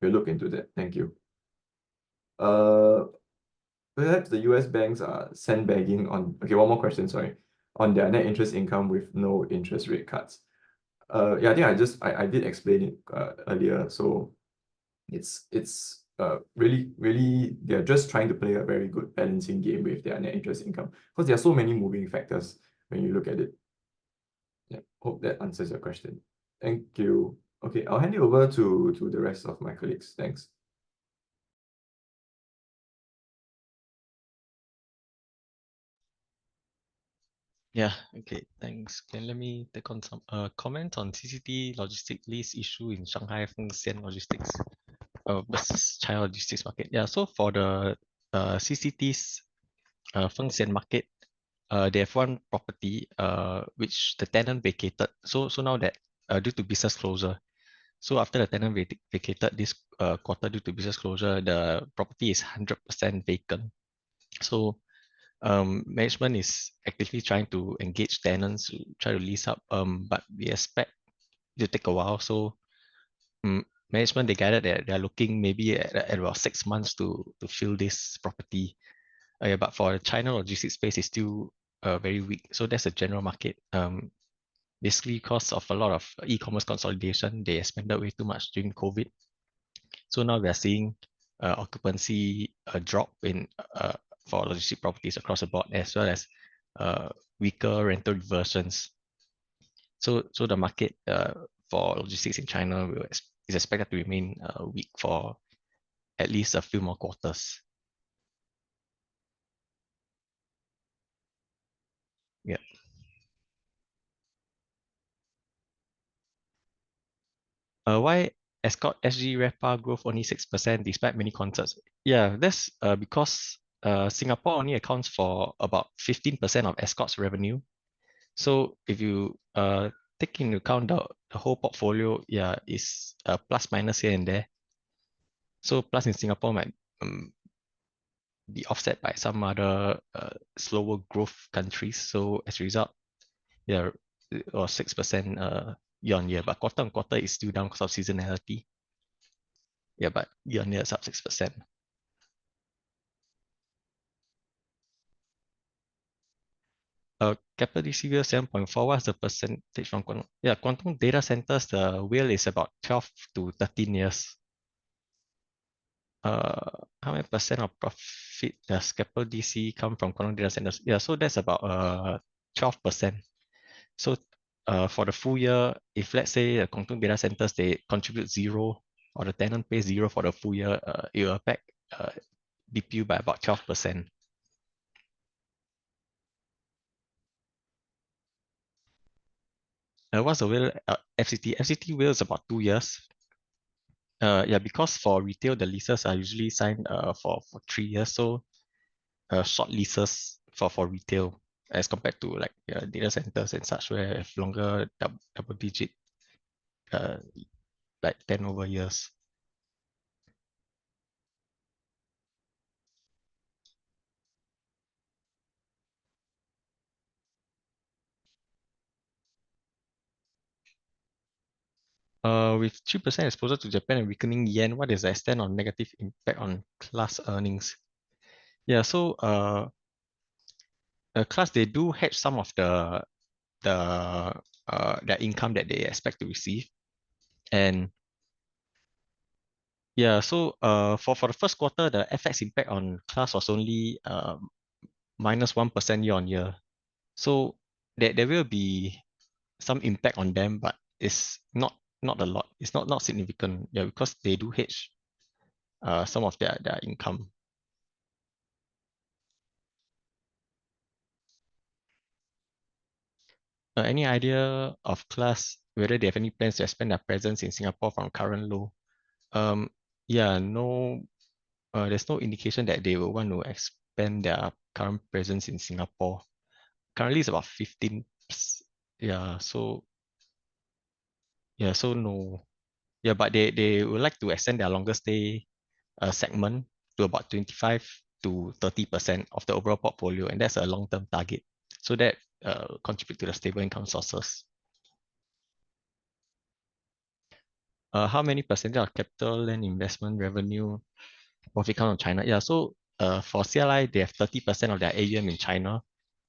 We'll look into that. Thank you. Perhaps the US banks are sandbagging on, okay, one more question, sorry, on their net interest income with no interest rate cuts. Yeah, I think I did explain it earlier. So it's really they're just trying to play a very good balancing game with their net interest income, because there are so many moving factors when you look at it. Yeah, hope that answers your question. Thank you. Okay, I'll hand it over to the rest of my colleagues. Thanks. Yeah, okay, thanks. Let me take on some comment on CCT logistic lease issue in Shanghai Fengxian Logistics versus China logistics market. Yeah, so for the CCT's Fengxian market, they have one property which the tenant vacated. So now that due to business closure, so after the tenant vacated this quarter due to business closure, the property is 100% vacant. So management is actively trying to engage tenants to try to lease up, but we expect it to take a while. So management, they guided that they're looking maybe at about 6 months to fill this property. But for the China logistics space, it's still very weak. So that's a general market. Basically, because of a lot of e-commerce consolidation, they expanded way too much during COVID. So now we are seeing occupancy drop in for logistic properties across the board, as well as weaker rental reversions. So the market for logistics in China is expected to remain weak for at least a few more quarters. Why Ascott SG RevPAR growth only 6% despite many concerts? Yeah, that's because Singapore only accounts for about 15% of Ascott's revenue. So if you take into account the whole portfolio, yeah, is plus minus here and there. So plus in Singapore might be offset by some other slower growth countries. So as a result, yeah, or 6% year on year, but quarter on quarter is still down because of seasonality. Yeah, but year on year it's up 6%. Keppel DC WALE 7.4, what's the percentage from quantum? Yeah, quantum data centers, the WALE is about 12 to 13 years. How many percent of profit does Keppel DC come from quantum data centers? Yeah, so that's about 12%. So for the full year, if let's say the quantum data centers they contribute 0 or the tenant pays 0 for the full year, it will affect DPU by about 12%. What's the WALE? FCT? FCT WALE is about 2 years. Yeah, because for retail, the leases are usually signed for 3 years. So short leases for retail as compared to like data centers and such where have longer double digit like 10 over years. With 3% exposure to Japan and weakening yen, what is the extent of negative impact on class earnings? Yeah, so class they do hedge some of their income that they expect to receive. And yeah, so for the first quarter, the FX impact on class was only minus 1% year on year. So there will be some impact on them, but it's not a lot. It's not significant. Yeah, because they do hedge some of their income. Any idea of class whether they have any plans to expand their presence in Singapore from current low? Yeah, no. There's no indication that they will want to expand their current presence in Singapore. Currently, it's about 15. Yeah, so no. Yeah, but they would like to extend their longer stay segment to about 25 to 30% of the overall portfolio, and that's a long-term target. So that contribute to the stable income sources. How many percentage of CapitaLand investment revenue profit come from China? Yeah, so for CLI, they have 30% of their AUM in China,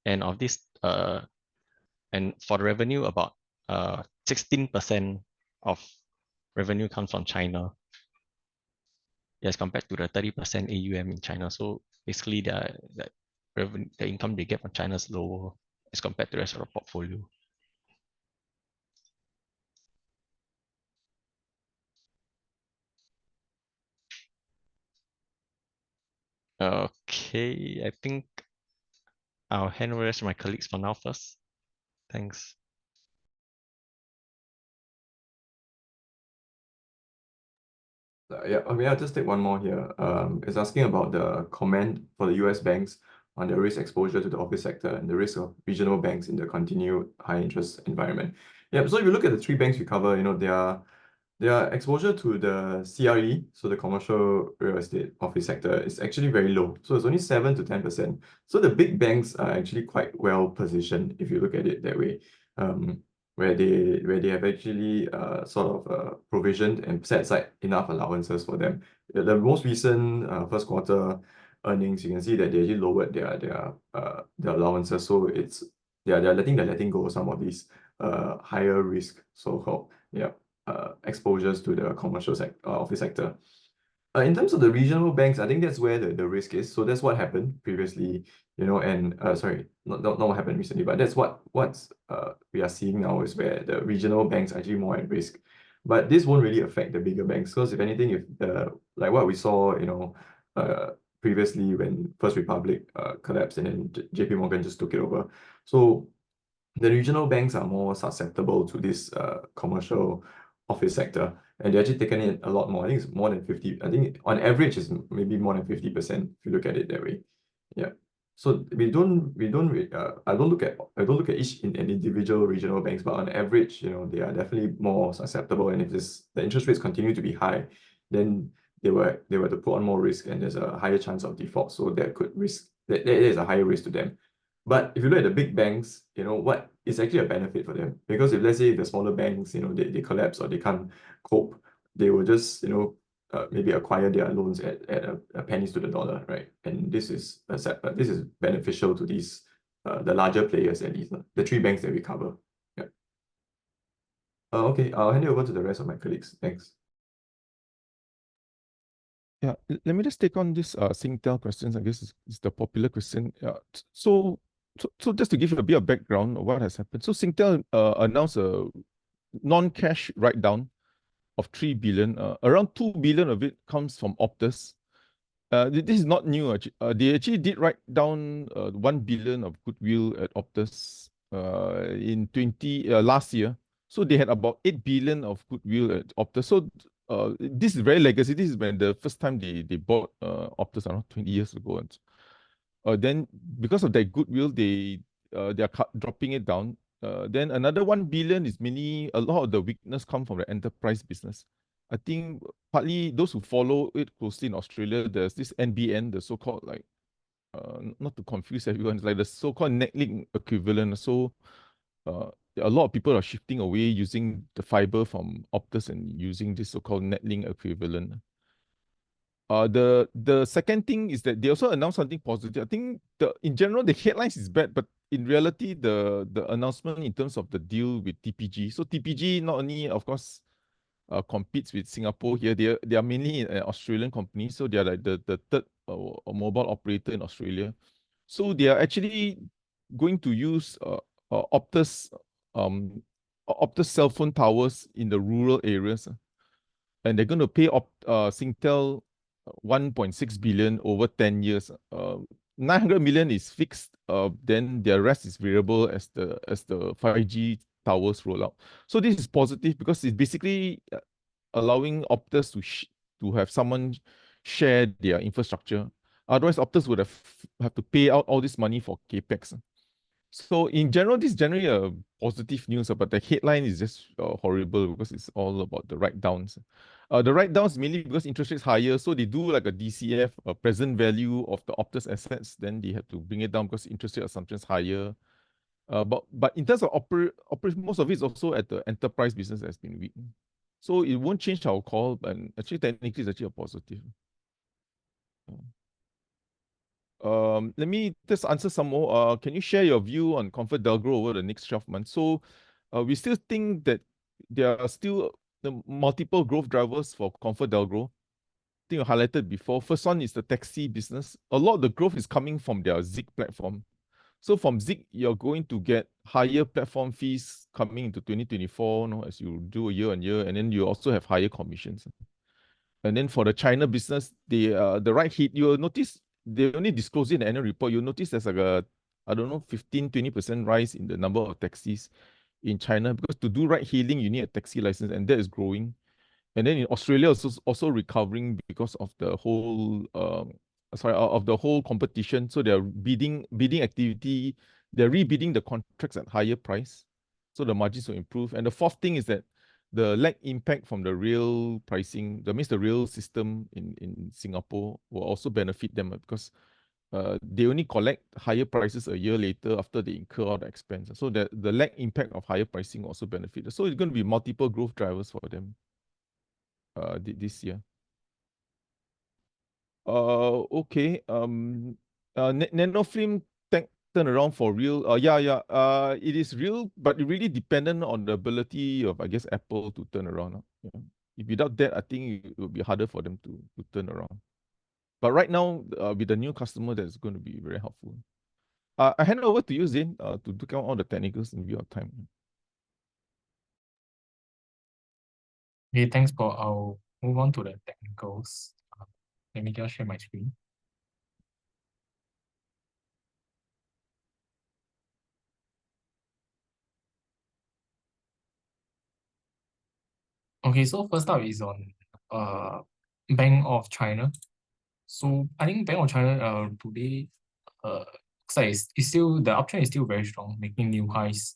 and of this, and for the revenue, about 16% of revenue comes from China. As compared to the 30% AUM in China. So basically the revenue, the income they get from China is lower as compared to the rest of the portfolio. Okay, I think I'll hand over to my colleagues for now first. Thanks. Yeah, I mean, I'll just take one more here. It's asking about the comment for the US banks on the risk exposure to the office sector and the risk of regional banks in the continued high interest environment. Yeah, so if you look at the 3 banks we cover, their exposure to the CRE, so the commercial real estate office sector, is actually very low. So it's only 7 to 10%. So the big banks are actually quite well positioned if you look at it that way. Where they have actually sort of provisioned and set aside enough allowances for them. The most recent first quarter earnings, you can see that they actually lowered their allowances. So they're letting go of some of these higher risk so-called exposures to the commercial office sector. In terms of the regional banks, I think that's where the risk is. So that's what happened previously, and sorry, not what happened recently, but that's what we are seeing now is where the regional banks are actually more at risk. But this won't really affect the bigger banks because if anything, if like what we saw, previously when First Republic collapsed and then JPMorgan just took it over. So the regional banks are more susceptible to this commercial office sector. and they're actually taken in a lot more. I think it's more than 50. I think on average is maybe more than 50% if you look at it that way. Yeah. So I don't look at each in an individual regional banks, but on average, they are definitely more susceptible. And if the interest rates continue to be high, then they were to put on more risk, and there's a higher chance of default. So that is a higher risk to them. But if you look at the big banks, what is actually a benefit for them? Because if let's say the smaller banks, they collapse or they can't cope, they will just maybe acquire their loans at a pennies to the dollar, right? And this is beneficial to these the larger players, at least the three banks that we cover. Yeah. Okay, I'll hand it over to the rest of my colleagues. Thanks. Yeah, let me just take on this Singtel questions. I guess it's the popular question. So just to give you a bit of background of what has happened. So Singtel announced a non-cash write-down of 3 billion. Around 2 billion of it comes from Optus. This is not new. They actually did write down 1 billion of goodwill at Optus in last year. So they had about 8 billion of goodwill at Optus. So this is very legacy. This is when the first time they bought Optus around 20 years ago. And then because of that goodwill, they are dropping it down. Then another 1 billion is mainly a lot of the weakness come from the enterprise business. I think partly those who follow it closely in Australia, there's this NBN, the so-called not to confuse everyone, it's like the so-called Netlink equivalent. So a lot of people are shifting away using the fiber from Optus and using this so-called Netlink equivalent. The second thing is that they also announced something positive. I think in general the headlines is bad, but in reality the announcement in terms of the deal with TPG. So TPG not only of course competes with Singapore here. They are mainly an Australian company, so they are like the third mobile operator in Australia. So they are actually going to use Optus cell phone towers in the rural areas, and they're going to pay Singtel 1.6 billion over 10 years. 900 million is fixed, then the rest is variable as the 5G towers roll out. So this is positive because it's basically allowing Optus to have someone share their infrastructure. Otherwise, Optus would have to pay out all this money for capex. So in general, this is generally a positive news, but the headline is just horrible because it's all about the write-downs. The write-downs mainly because interest rates higher, so they do like a DCF, a present value of the Optus assets, then they have to bring it down because interest rate assumptions higher. But in terms of operation, most of it is also at the enterprise business has been weak. So it won't change our call, but actually technically it's actually a positive. Let me just answer some more. Can you share your view on ComfortDelGro over the next 12 months? So we still think that there are still the multiple growth drivers for ComfortDelGro. I think I highlighted before. First one is the taxi business. A lot of the growth is coming from their Zig platform. So from Zig, you're going to get higher platform fees coming into 2024, as you do year on year, and then you also have higher commissions. And then for the China business, the right hit, you'll notice they only disclose it in the annual report. You'll notice there's like a, 15-20% rise in the number of taxis in China, because to do ride hailing, you need a taxi license, and that is growing. And then in Australia, also recovering because of the whole of the whole competition. So they're bidding activity, they're rebidding the contracts at higher price, so the margins will improve. And the fourth thing is that the lag impact from the rail pricing, that means the rail system in Singapore, will also benefit them because they only collect higher prices a year later after they incur all the expense. So the lag impact of higher pricing will also benefit. So it's going to be multiple growth drivers for them this year. Okay. Nanofilm turnaround for real. It is real, but it really dependent on the ability of, I guess, Apple to turn around. Yeah. If without that, I think it will be harder for them to turn around. But right now, with the new customer, that's going to be very helpful. I hand over to you, Zain, to look at all the technicals in view of time. Okay, thanks, Paul. I'll move on to the technicals. Let me just share my screen. Okay, so first up is on Bank of China. So I think Bank of China today looks like it's still the uptrend is still very strong, making new highs.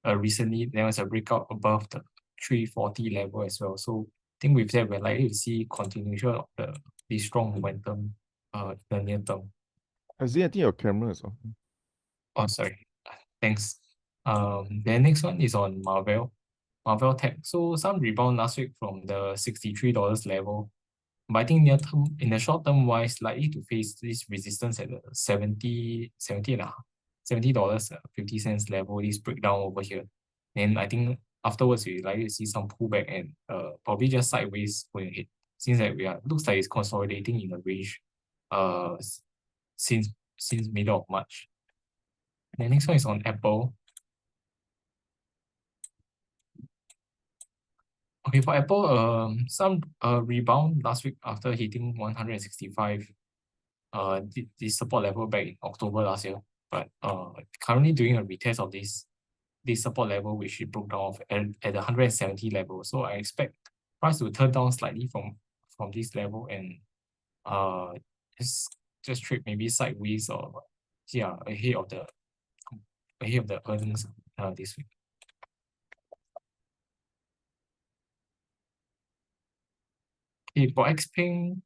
Recently there was a breakout above the 340 level as well. So I think with that we're likely to see continuation of the strong momentum in the near term. I think your camera is off. Oh, sorry. Thanks. Then next one is on Marvell Tech. So some rebound last week from the $63 level. But I think near term, in the short term wise, likely to face this resistance at the $70 $50 level, this breakdown over here. Then I think afterwards we likely to see some pullback and probably just sideways going ahead. Since that looks like it's consolidating in a range since middle of March. The next one is on Apple. Okay, for Apple, some rebound last week after hitting 165 this support level back in October last year. But currently doing a retest of this support level, which it broke down at the 170 level. So I expect price to turn down slightly from this level and just trade maybe sideways or ahead of the earnings this week. Okay, for Xpeng,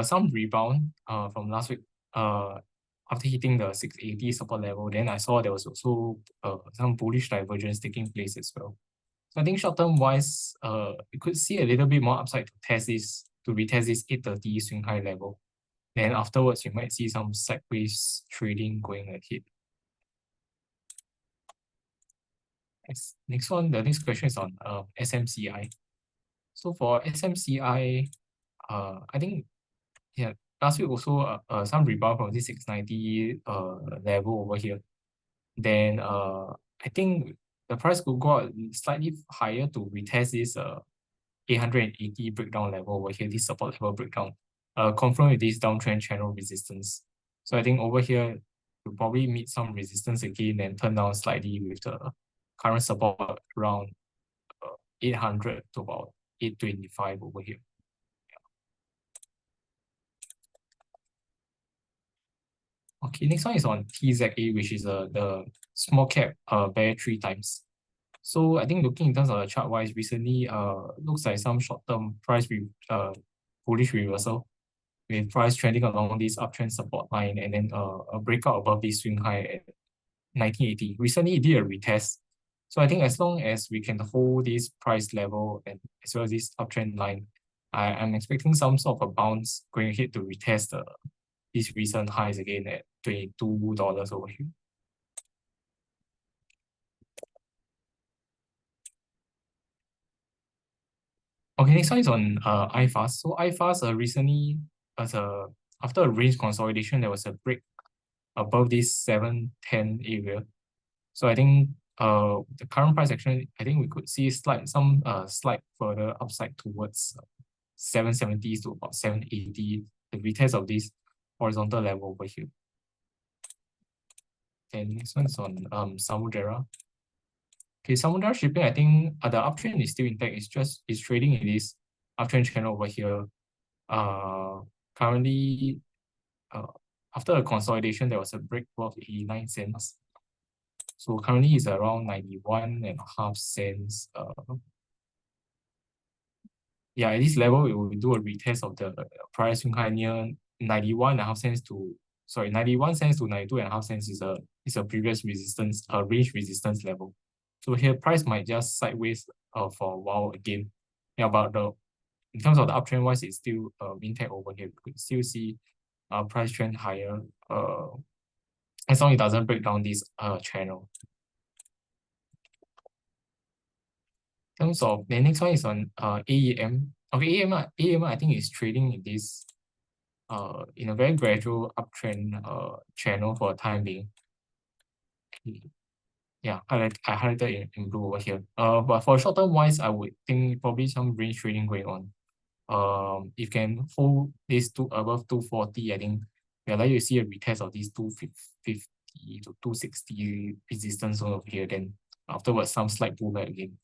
some rebound from last week after hitting the 680 support level. Then I saw there was also some bullish divergence taking place as well. So I think short term wise, you could see a little bit more upside to retest this 830 swing high level. Then afterwards, you might see some sideways trading going ahead. Next one, the next question is on SMCI. So for SMCI, I think last week also some rebound from this 690 level over here. Then I think the price could go out slightly higher to retest this 880 breakdown level over here, this support level breakdown, confirm with this downtrend channel resistance. So I think over here you'll probably meet some resistance again and turn down slightly with the current support around 800 to about 825 over here. Okay, next one is on TZA, which is the small cap bear 3 times. So I think looking in terms of the chart wise, recently looks like some short-term price bullish reversal with price trending along this uptrend support line and then a breakout above this swing high at 1980. Recently it did a retest. So I think as long as we can hold this price level and as well as this uptrend line, I'm expecting some sort of a bounce going ahead to retest these recent highs again at $22 over here. Okay, next one is on iFast. So iFast recently, after a range consolidation, there was a break above this 710 area. So I think the current price action, I think we could see some slight further upside towards 770s to about 780, the retest of this horizontal level over here. And next one is on Samudera. Okay, Samudera shipping, I think the uptrend is still intact. It's trading in this uptrend channel over here. Currently, after a consolidation, there was a break above 89 cents. So currently it's around 91.5 cents. At this level, it will do a retest of the price swing high near 91.5 cents to 91 cents to 92.5 cents is a previous resistance, range resistance level. So here price might just sideways for a while again. But in terms of the uptrend wise, it's still intact over here. We could still see price trend higher as long as it doesn't break down this channel. In terms of the next one is on AEM. Okay, AEM I think is trading in this in a very gradual uptrend channel for the time being. Yeah, I highlighted in blue over here. But for short term wise, I would think probably some range trading going on. If you can hold this above 240, I think we're likely to see a retest of these 250 to 260 resistance zone over here. Then afterwards some slight pullback again.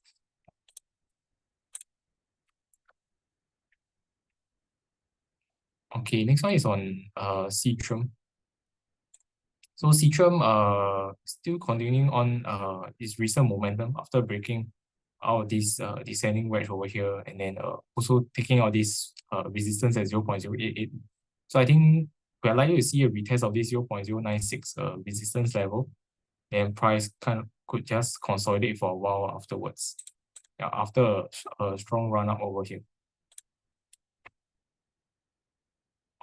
Okay, next one is on Centrepoint. So Centrepoint still continuing on its recent momentum after breaking out of this descending wedge over here, and then also taking out this resistance at 0.088. So I think we are likely to see a retest of this 0.096 resistance level. Then price could just consolidate for a while afterwards. Yeah, after a strong run up over here.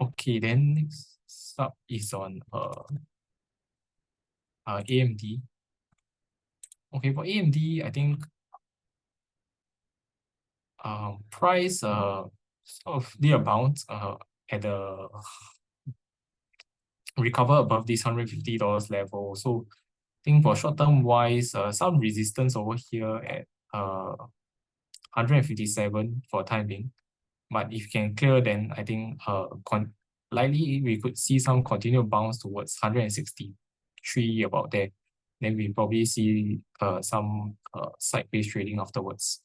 Okay, then next up is on AMD. Okay, for AMD, I think price sort of did a bounce at the recover above this $150 level. So I think for short term wise, some resistance over here at 157 for time being. But if you can clear, then I think likely we could see some continued bounce towards 163 about there. Then we probably see some sideways trading afterwards.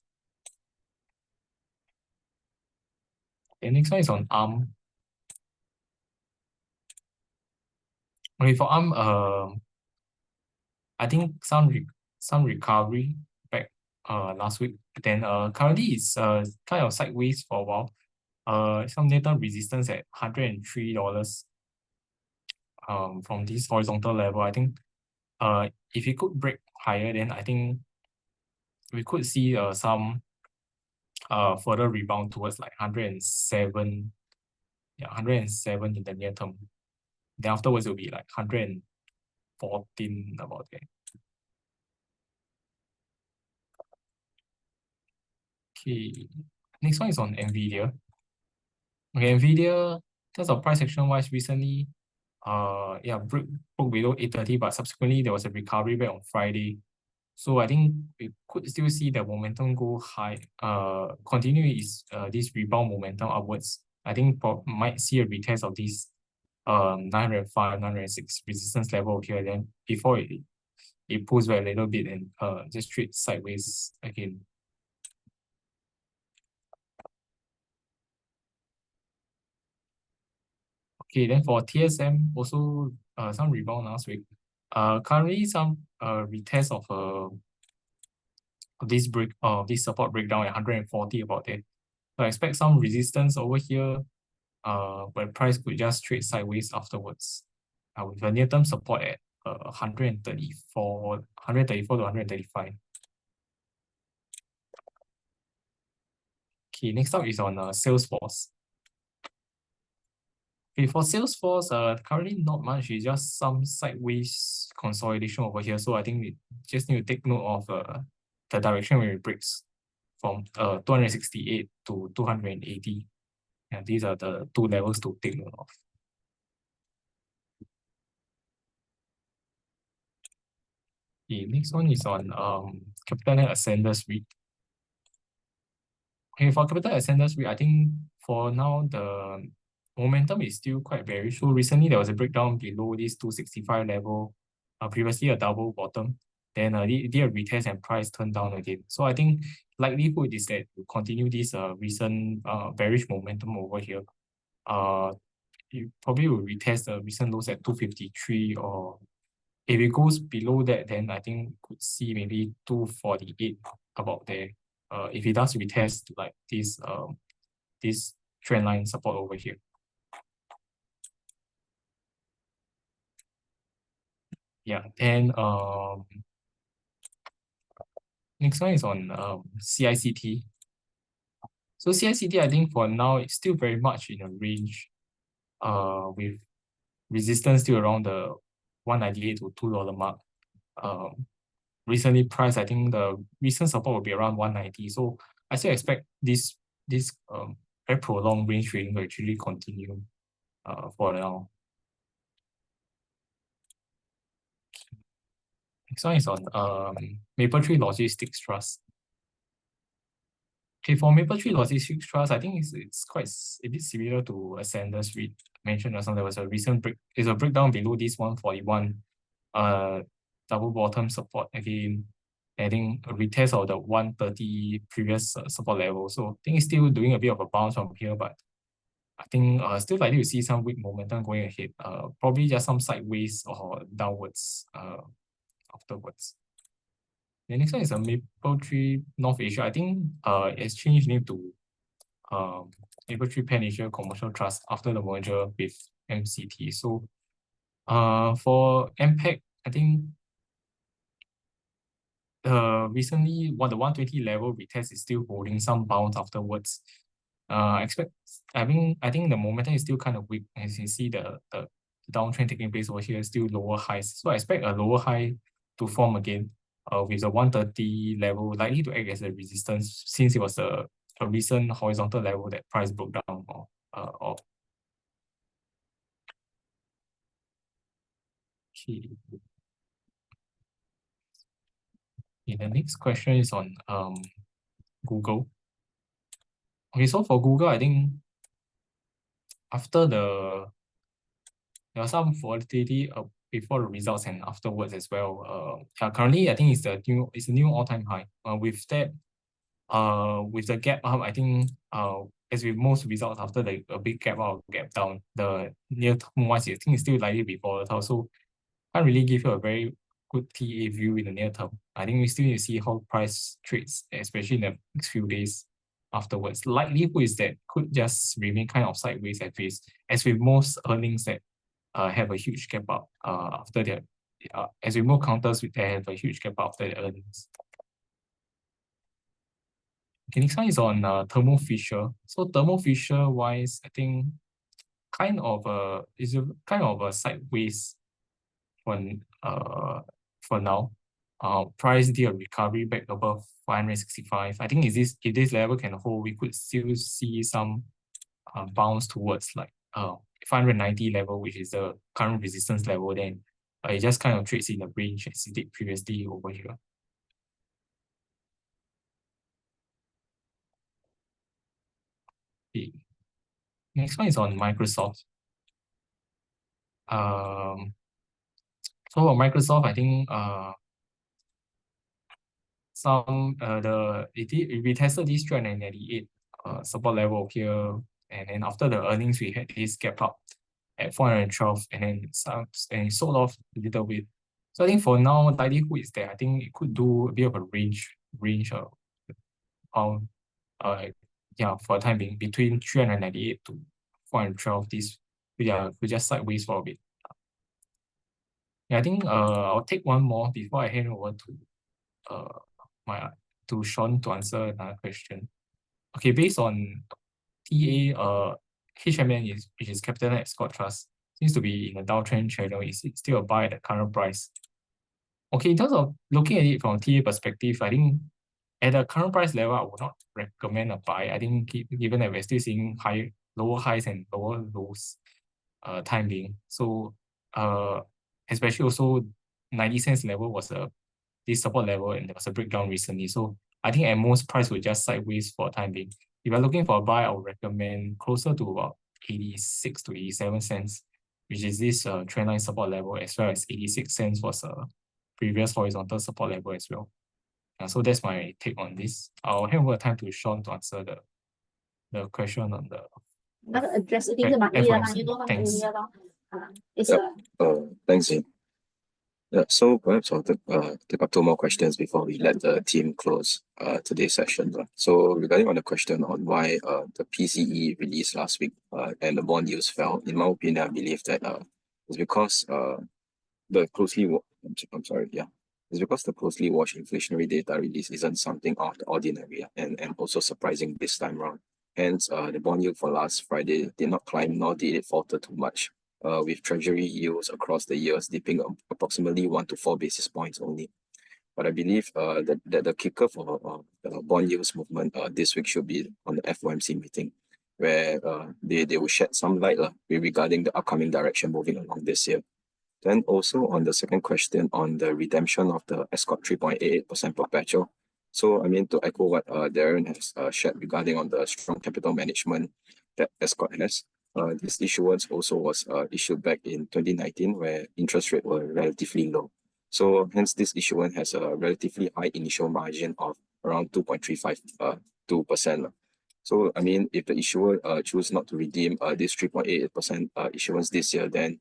The next one is on ARM. Okay, for ARM, I think some recovery back last week. Then currently it's kind of sideways for a while. Some near-term resistance at $103 from this horizontal level. I think if it could break higher, then I think we could see some further rebound towards like 107. Yeah, 107 in the near term. Then afterwards it will be like 114 about there. Okay, next one is on NVIDIA. Okay, NVIDIA, in terms of price action wise, recently, broke below 830, but subsequently there was a recovery back on Friday. So I think we could still see the momentum go high, continue this rebound momentum upwards. I think might see a retest of this 905, 906 resistance level here, then before it pulls back a little bit and just trades sideways again. Okay, then for TSM, also some rebound last week. Currently some retest of this support breakdown at 140 about it. So I expect some resistance over here, where price could just trade sideways afterwards. With a near-term support at 134 to 135. Okay, next up is on Salesforce. Okay, for Salesforce, currently not much. It's just some sideways consolidation over here. So I think we just need to take note of the direction where it breaks from 268 to 280. And these are the two levels to take note of. The next one is on CapitaLand Ascenders REIT. Okay, for Capital Ascenders REIT, I think for now the momentum is still quite bearish. So recently there was a breakdown below this 265 level, previously a double bottom. Then did a retest and price turned down again. So I think likelihood is that we continue this recent bearish momentum over here. You probably will retest the recent lows at 253, or if it goes below that, then I think could see maybe 248 about there. If it does retest like this trend line support over here. Yeah, then next one is on CICT. So CICT, I think for now it's still very much in a range, with resistance still around the 198 to $2 mark. Recently price, I think the recent support will be around 190. So I still expect this very prolonged range trading to actually continue for now. Next one is on Mapletree Logistics Trust. Okay, for Mapletree Logistics Trust, I think it's quite a bit similar to Ascenders REIT. Mentioned as well, there was a recent breakdown below this 141 double bottom support again. I think a retest of the 130 previous support level. So I think it's still doing a bit of a bounce from here, but I think still likely to see some weak momentum going ahead. Probably just some sideways or downwards afterwards. The next one is a Mapletree North Asia. I think it's changed name to Mapletree Pan Asia Commercial Trust after the merger with MCT. So for MPAC, I think recently the 120 level retest is still holding some bounce afterwards. I think the momentum is still kind of weak. As you see the downtrend taking place over here, still lower highs. So I expect a lower high to form again with the 130 level likely to act as a resistance, since it was a recent horizontal level that price broke down of. Okay. The next question is on Google. Okay, so for Google, I think after there was some volatility before the results and afterwards as well. Currently, I think it's a new all-time high. With that, with the gap up, I think as with most results after a big gap up, gap down, the near-term ones, I think it's still likely to be volatile. So can't really give you a very good TA view in the near term. I think we still need to see how price trades, especially in the next few days afterwards. Likelihood is that could just remain kind of sideways at face, as with most earnings that have a huge gap up after their, as with most counters that have a huge gap up after their earnings. Okay, next one is on Thermo Fisher. So Thermo Fisher wise, I think kind of a sideways for now. Price did a recovery back above 565. I think if this level can hold, we could still see some bounce towards like 590 level, which is the current resistance level. Then it just kind of trades in the range as it did previously over here. Okay. Next one is on Microsoft. So on Microsoft, I think we tested this 398 support level here, and then after the earnings we had this gap up at 412, and then it sold off a little bit. So I think for now, likelihood is that I think it could do a bit of a range for the time being between 398 to 412. This we just sideways for a bit. Yeah, I think I'll take one more before I hand over to Sean to answer another question. Okay, based on TA, HMN which is CapitaLand Ascott Trust, seems to be in a downtrend channel. Is it still a buy at the current price? Okay, in terms of looking at it from a TA perspective, I think at the current price level, I would not recommend a buy. I think given that we're still seeing lower highs and lower lows time being. So especially also 90 cents level was this support level, and there was a breakdown recently. So I think at most price will just sideways for time being. If you're looking for a buy, I would recommend closer to about 86 to 87 cents, which is this trendline support level, as well as 86 cents was a previous horizontal support level as well. So that's my take on this. I'll hand over time to Sean to answer the question on the Thanks. Thanks, Ian. Yeah, so perhaps I'll take up two more questions before we let the team close today's session. So regarding on the question on why the PCE released last week and the bond yields fell, in my opinion, I believe that it's because the closely watched inflationary data release isn't something out of the ordinary and also surprising this time around. Hence, the bond yield for last Friday did not climb, nor did it falter too much, with treasury yields across the years dipping approximately 1 to 4 basis points only. But I believe that the kicker for the bond yields movement this week should be on the FOMC meeting, where they will shed some light regarding the upcoming direction moving along this year. Then also on the second question on the redemption of the Ascott 3.88% perpetual. So I mean, to echo what Darren has shared regarding on the strong capital management that Ascott has, this issuance also was issued back in 2019, where interest rates were relatively low. So hence this issuance has a relatively high initial margin of around 2.352%. So I mean, if the issuer choose not to redeem this 3.88% issuance this year, then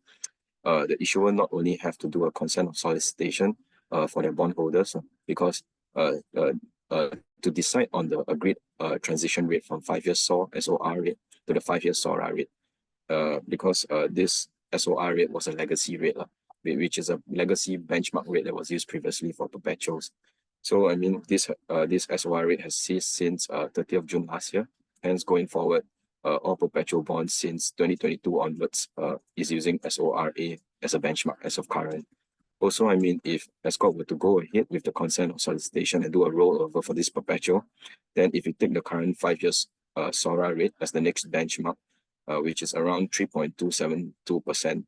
the issuer not only have to do a consent of solicitation for their bondholders, because to decide on the agreed transition rate from 5-year SOR rate to the 5-year SORA rate, because this SOR rate was a legacy rate, which is a legacy benchmark rate that was used previously for perpetuals. So I mean, this SOR rate has ceased since 30th June last year. Hence, going forward, all perpetual bonds since 2022 onwards is using SORA as a benchmark as of current. Also, I mean, if Ascott were to go ahead with the consent of solicitation and do a rollover for this perpetual, then if you take the current 5 years SORA rate as the next benchmark, which is around 3.272%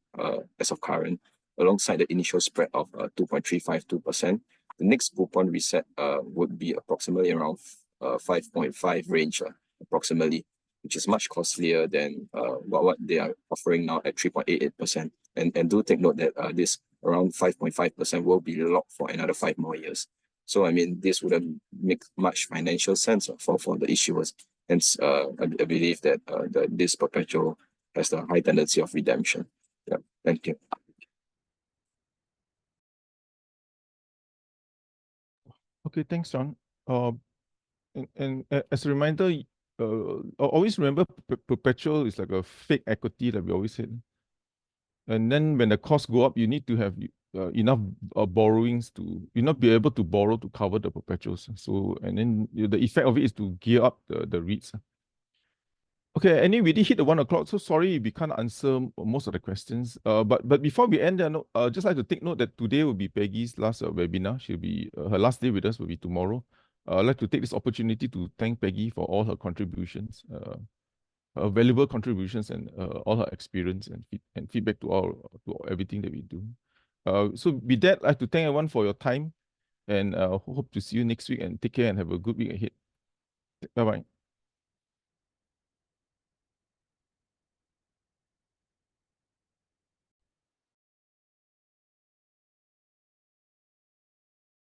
as of current, alongside the initial spread of 2.352%, the next coupon reset would be approximately around 5.5 range, approximately, which is much costlier than what they are offering now at 3.88%. And do take note that this around 5.5% will be locked for another 5 more years. So I mean, this wouldn't make much financial sense for the issuers. Hence, I believe that this perpetual has a high tendency of redemption. Yeah, thank you. Okay, thanks, John. And as a reminder, always remember perpetual is like a fake equity that we always said. And then when the costs go up, you need to have enough borrowings to not be able to borrow to cover the perpetuals. So, and then the effect of it is to gear up the REITs. Okay, anyway, we did hit the 1 o'clock, so sorry we can't answer most of the questions. But before we end, just like to take note that today will be Peggy's last webinar. She'll be her last day with us will be tomorrow. I'd like to take this opportunity to thank Peggy for all her contributions, her valuable contributions, and all her experience and feedback to everything that we do. So with that, I'd like to thank everyone for your time, and hope to see you next week, and take care and have a good week ahead. Bye bye.